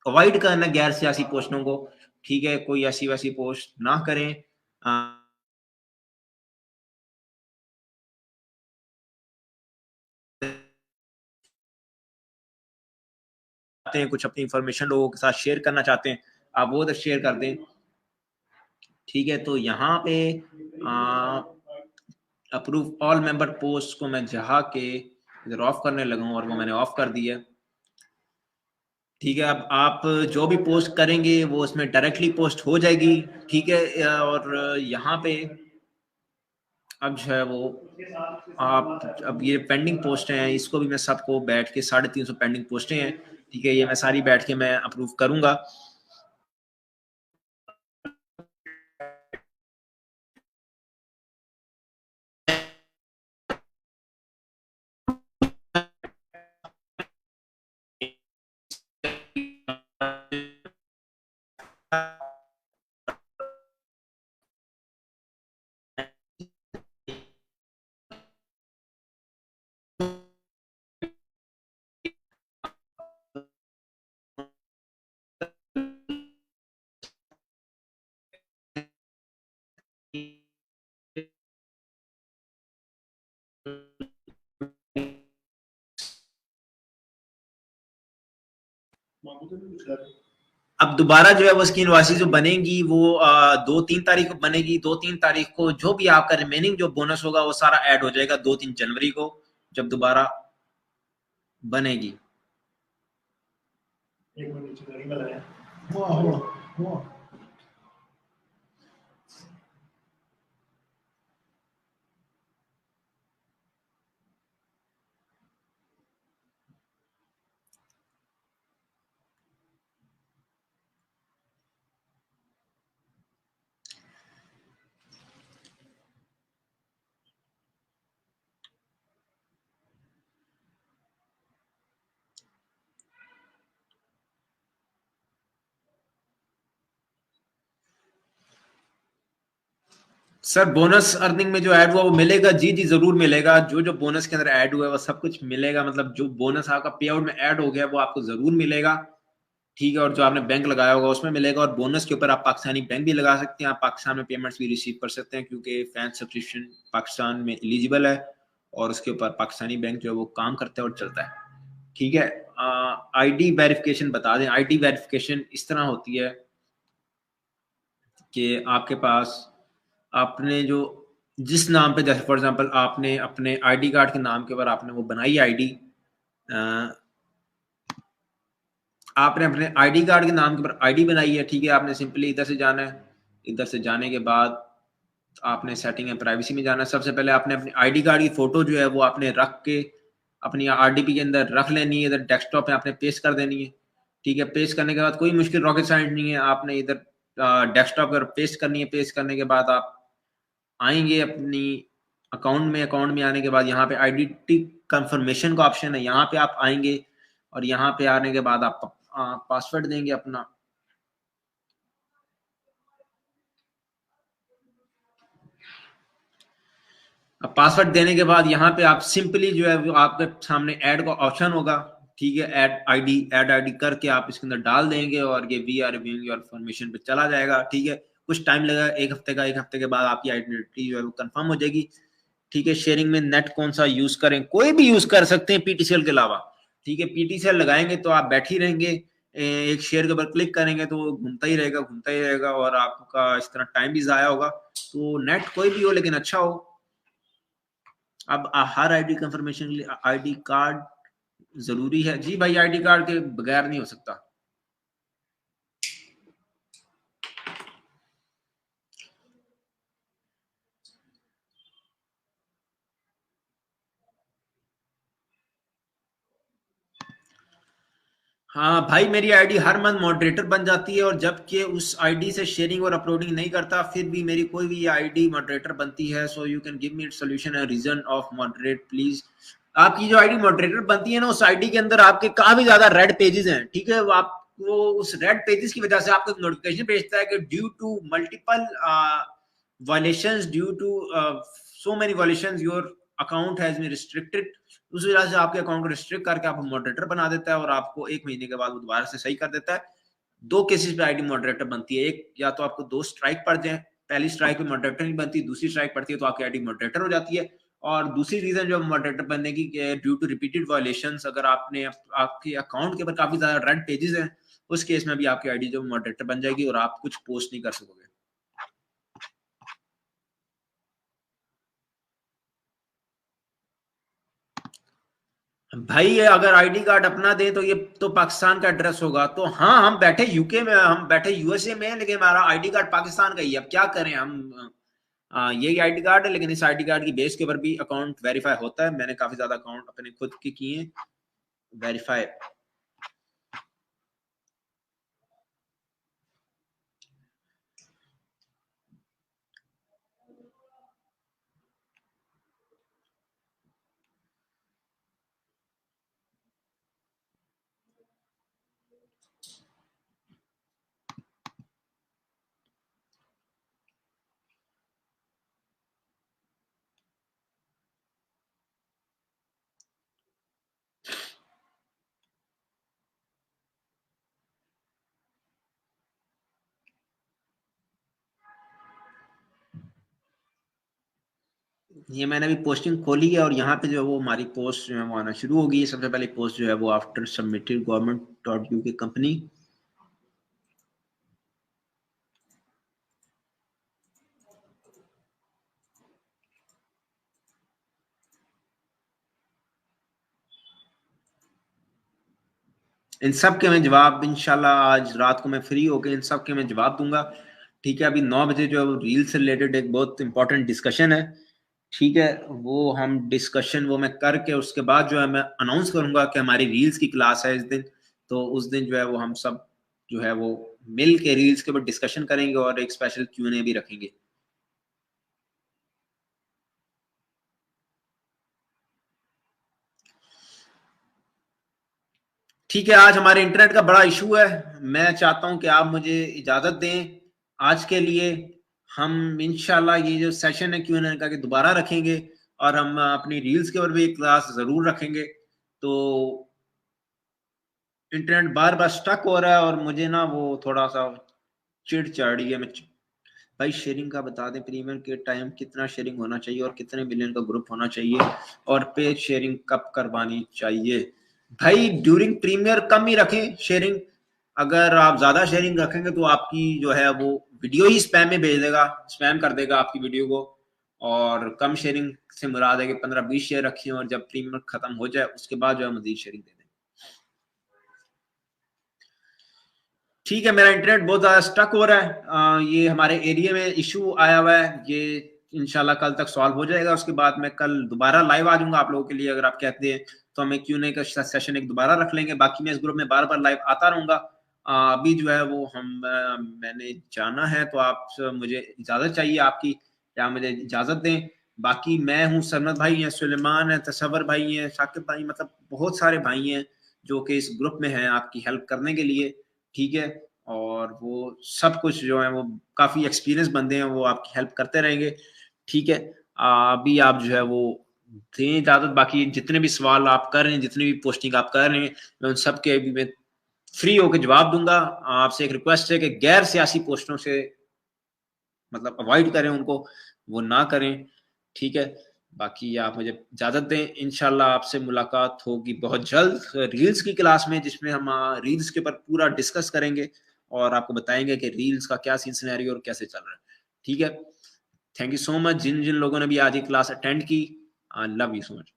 अवॉइड करना, गैर सियासी पोस्टों को। ठीक है, कोई ऐसी वैसी पोस्ट ना करें। हैं कुछ अपनी इंफॉर्मेशन लोगों के साथ शेयर करना चाहते हैं, आप वो तो शेयर कर दें। ठीक है, तो यहाँ पे अप्रूव ऑल मेंबर पोस्ट को मैं जहा के इधर ऑफ करने लगा हूँ और वो मैंने ऑफ कर दिया। ठीक है, अब आप जो भी पोस्ट करेंगे वो उसमें डायरेक्टली पोस्ट हो जाएगी। ठीक है, और यहाँ पे अब जो है वो आप अब ये पेंडिंग पोस्ट हैं, इसको भी मैं सबको बैठ के 350 पेंडिंग पोस्टें हैं। ठीक है, ये मैं सारी बैठ के मैं अप्रूव करूंगा। अब दोबारा जो है वो उसकी इनवॉइस जो बनेगी वो 2-3 तारीख को बनेगी। 2-3 तारीख को जो भी आपका रिमेनिंग जो बोनस होगा वो सारा ऐड हो जाएगा 2-3 जनवरी को, जब दोबारा बनेगी। एक मिनट सर बोनस अर्निंग में जो ऐड हुआ वो मिलेगा, जी जी जरूर मिलेगा। जो जो बोनस के अंदर ऐड हुआ है वो सब कुछ मिलेगा, मतलब जो बोनस आपका पे आउट में ऐड हो गया वो आपको जरूर मिलेगा, ठीक है। और जो आपने बैंक लगाया होगा उसमें मिलेगा, और बोनस के ऊपर आप पाकिस्तानी बैंक भी लगा सकते हैं, आप पाकिस्तान में पेमेंट्स भी रिसीव कर सकते हैं, क्योंकि फैन सब्सक्रिप्शन पाकिस्तान में एलिजिबल है और उसके ऊपर पाकिस्तानी बैंक जो है वो काम करता है और चलता है, ठीक है। आईडी वेरिफिकेशन बता दें, आईडी वेरिफिकेशन इस तरह होती है कि आपके पास आपने जो जिस नाम पे, जैसे फॉर एग्जांपल आपने अपने आईडी कार्ड के नाम के ऊपर आपने वो बनाई आईडी, आपने अपने आईडी कार्ड के नाम के ऊपर आईडी बनाई है, ठीक है। आपने सिंपली इधर से जाना है, इधर से जाने के बाद आपने सेटिंग है प्राइवेसी में जाना है। सबसे पहले आपने अपनी आईडी कार्ड की फोटो जो है वो आपने रख के अपनी आरडीपी के अंदर रख लेनी है, इधर डेस्कटॉप पे आपने पेस्ट कर देनी है, ठीक है। पेस्ट करने के बाद कोई मुश्किल रॉकेट साइंस नहीं है, आपने इधर डेस्कटॉप पर पेस्ट करनी है। पेस्ट करने के बाद आप आएंगे अपनी अकाउंट में, अकाउंट में आने के बाद यहाँ पे आइडेंटिटी कंफर्मेशन का ऑप्शन है, यहाँ पे आप आएंगे और यहाँ पे आने के बाद आप पासवर्ड देंगे अपना। अब पासवर्ड देने के बाद यहाँ पे आप सिंपली जो है वो आपके सामने ऐड का ऑप्शन होगा, ठीक है। ऐड आईडी करके आप इसके अंदर डाल देंगे और ये we are reviewing your information पे चला जाएगा, ठीक है। कुछ टाइम लगेगा, एक हफ्ते का, एक हफ्ते के बाद आपकी आइडेंटिटी जो है वो कंफर्म हो जाएगी, ठीक है। शेयरिंग में नेट कौन सा यूज करें, कोई भी यूज कर सकते हैं पीटीसीएल के अलावा, ठीक है। पीटीसीएल लगाएंगे तो आप बैठ ही रहेंगे, एक शेयर के ऊपर क्लिक करेंगे तो वो घूमता ही रहेगा, घूमता ही रहेगा, और आपका इस तरह टाइम भी जाया होगा। तो नेट कोई भी हो लेकिन अच्छा हो। अब हर आईडी कंफर्मेशन के लिए आईडी कार्ड जरूरी है, जी भाई, आईडी कार्ड के बगैर नहीं हो सकता। हाँ भाई, मेरी आईडी हर मंथ मॉडरेटर बन जाती है, और जबकि उस आईडी से शेयरिंग और अपलोडिंग नहीं करता, फिर भी मेरी कोई भी आईडी मॉडरेटर बनती है। So you can give me solution and reason of moderate please. आपकी जो आईडी मॉडरेटर बनती है ना, उस आईडी के अंदर आपके काफी ज्यादा रेड पेजेस हैं, ठीक है। वो आपको उस रेड पेजेस की वजह से आपको एक नोटिफिकेशन भेजता है कि due to multiple violations, due to so many violations your account has been restricted. उस वजह से आपके अकाउंट को रिस्ट्रिक्ट करके आपको मॉडरेटर बना देता है, और आपको 1 महीने के बाद वो दोबारा से सही कर देता है। 2 केसेस पे आईडी मॉडरेटर बनती है, एक या तो आपको 2 स्ट्राइक पड़ जाए, पहली स्ट्राइक पे मॉडरेटर नहीं बनती, दूसरी स्ट्राइक पड़ती है तो आपकी आईडी मॉडरेटर हो जाती है। और दूसरी रीजन जो मॉडरेटर बनने की, ड्यू टू रिपीटेड वायलेशंस, अगर आपने आपके अकाउंट के ऊपर काफी ज्यादा रेड पेजेस हैं, उस केस में भी आपकी आईडी जो मॉडरेटर बन जाएगी और आप कुछ पोस्ट नहीं कर सकोगे। भाई अगर आईडी कार्ड अपना दे तो ये तो पाकिस्तान का एड्रेस होगा, तो हाँ, हम बैठे यूके में, हम बैठे यूएसए में, लेकिन हमारा आईडी कार्ड पाकिस्तान का ही है। अब क्या करें हम, यही आईडी कार्ड है, लेकिन इस आईडी कार्ड की बेस के ऊपर भी अकाउंट वेरीफाई होता है। मैंने काफी ज्यादा अकाउंट अपने खुद के किए हैं वेरीफाई। ये मैंने अभी पोस्टिंग खोली है, और यहाँ पे जो है वो हमारी पोस्ट जो है वो आना शुरू होगी। सबसे पहले पोस्ट जो है वो आफ्टर सबमिटेड gov.uk कंपनी। इन सब के मैं जवाब इंशाल्लाह आज रात को मैं फ्री होकर इन सब के मैं जवाब दूंगा, ठीक है। अभी 9 बजे जो है वो रील से रिलेटेड एक बहुत इंपॉर्टेंट डिस्कशन है, ठीक है। वो हम डिस्कशन वो मैं करके उसके बाद जो है मैं अनाउंस करूंगा कि हमारी रील्स की क्लास है इस दिन। तो उस दिन जो है वो हम सब जो है वो मिल के रील्स के ऊपर डिस्कशन करेंगे और एक स्पेशल Q&A भी रखेंगे। ठीक है, आज हमारे इंटरनेट का बड़ा इशू है, मैं चाहता हूं कि आप मुझे इजाजत दें आज के लिए। हम इंशाल्लाह ये जो सेशन है Q&A का दोबारा रखेंगे, और हम अपनी रील्स के ऊपर भी एक क्लास जरूर रखेंगे। तो इंटरनेट बार बार स्टक हो रहा है और मुझे ना वो थोड़ा सा चिढ़ चढ़ रही है। मैं भाई शेयरिंग का बता दें, प्रीमियम के टाइम कितना शेयरिंग होना चाहिए और कितने मिलियन का ग्रुप होना चाहिए, और पेज शेयरिंग कब करवानी चाहिए? भाई ड्यूरिंग प्रीमियर कम ही रखें शेयरिंग। अगर आप ज्यादा शेयरिंग रखेंगे तो आपकी जो है वो वीडियो ही स्पैम में भेज देगा, स्पैम कर देगा आपकी वीडियो को। और कम शेयरिंग से मुराद है कि 15-20 शेयर रखिए, और जब प्रीमियर खत्म हो जाए उसके बाद जो है मजीद शेयरिंग दे दें। ठीक है, मेरा इंटरनेट बहुत ज्यादा स्टक हो रहा है। ये हमारे एरिया में इशू आया हुआ है, ये इंशाल्लाह कल तक सॉल्व हो जाएगा। उसके बाद मैं कल दोबारा लाइव आ जाऊंगा आप लोगों के लिए, अगर आप कहते हैं तो हमें Q&A का सेशन एक दोबारा रख लेंगे। बाकी मैं इस ग्रुप में बार बार लाइव आता रहूंगा। अभी जो है वो मैंने जाना है, तो आप मुझे इजाजत चाहिए आपकी, या मुझे इजाजत दें। बाकी मैं हूँ, सरमद भाई हैं, सुलेमान है, तसव्वुर भाई हैं, शाकिब भाई, मतलब बहुत सारे भाई हैं जो कि इस ग्रुप में हैं आपकी हेल्प करने के लिए। ठीक है, और वो सब कुछ जो है वो काफी एक्सपीरियंस बंदे हैं, वो आपकी हेल्प करते रहेंगे। ठीक है, अभी आप जो है वो दें इजाजत। बाकी जितने भी सवाल आप कर रहे हैं, जितनी भी पोस्टिंग आप कर रहे हैं, मैं उन सब के अभी मैं फ्री होकर जवाब दूंगा। आपसे एक रिक्वेस्ट है कि गैर सियासी पोस्टों से मतलब अवॉइड करें उनको, वो ना करें। ठीक है, बाकी आप मुझे इजाजत दें। इंशाल्लाह आपसे मुलाकात होगी बहुत जल्द रील्स की क्लास में, जिसमें हम रील्स के ऊपर पूरा डिस्कस करेंगे और आपको बताएंगे कि रील्स का क्या सीन सिनेरियो और कैसे चल रहा है। ठीक है, थैंक यू सो मच जिन जिन लोगों ने भी आज ये क्लास अटेंड की। Love you so much.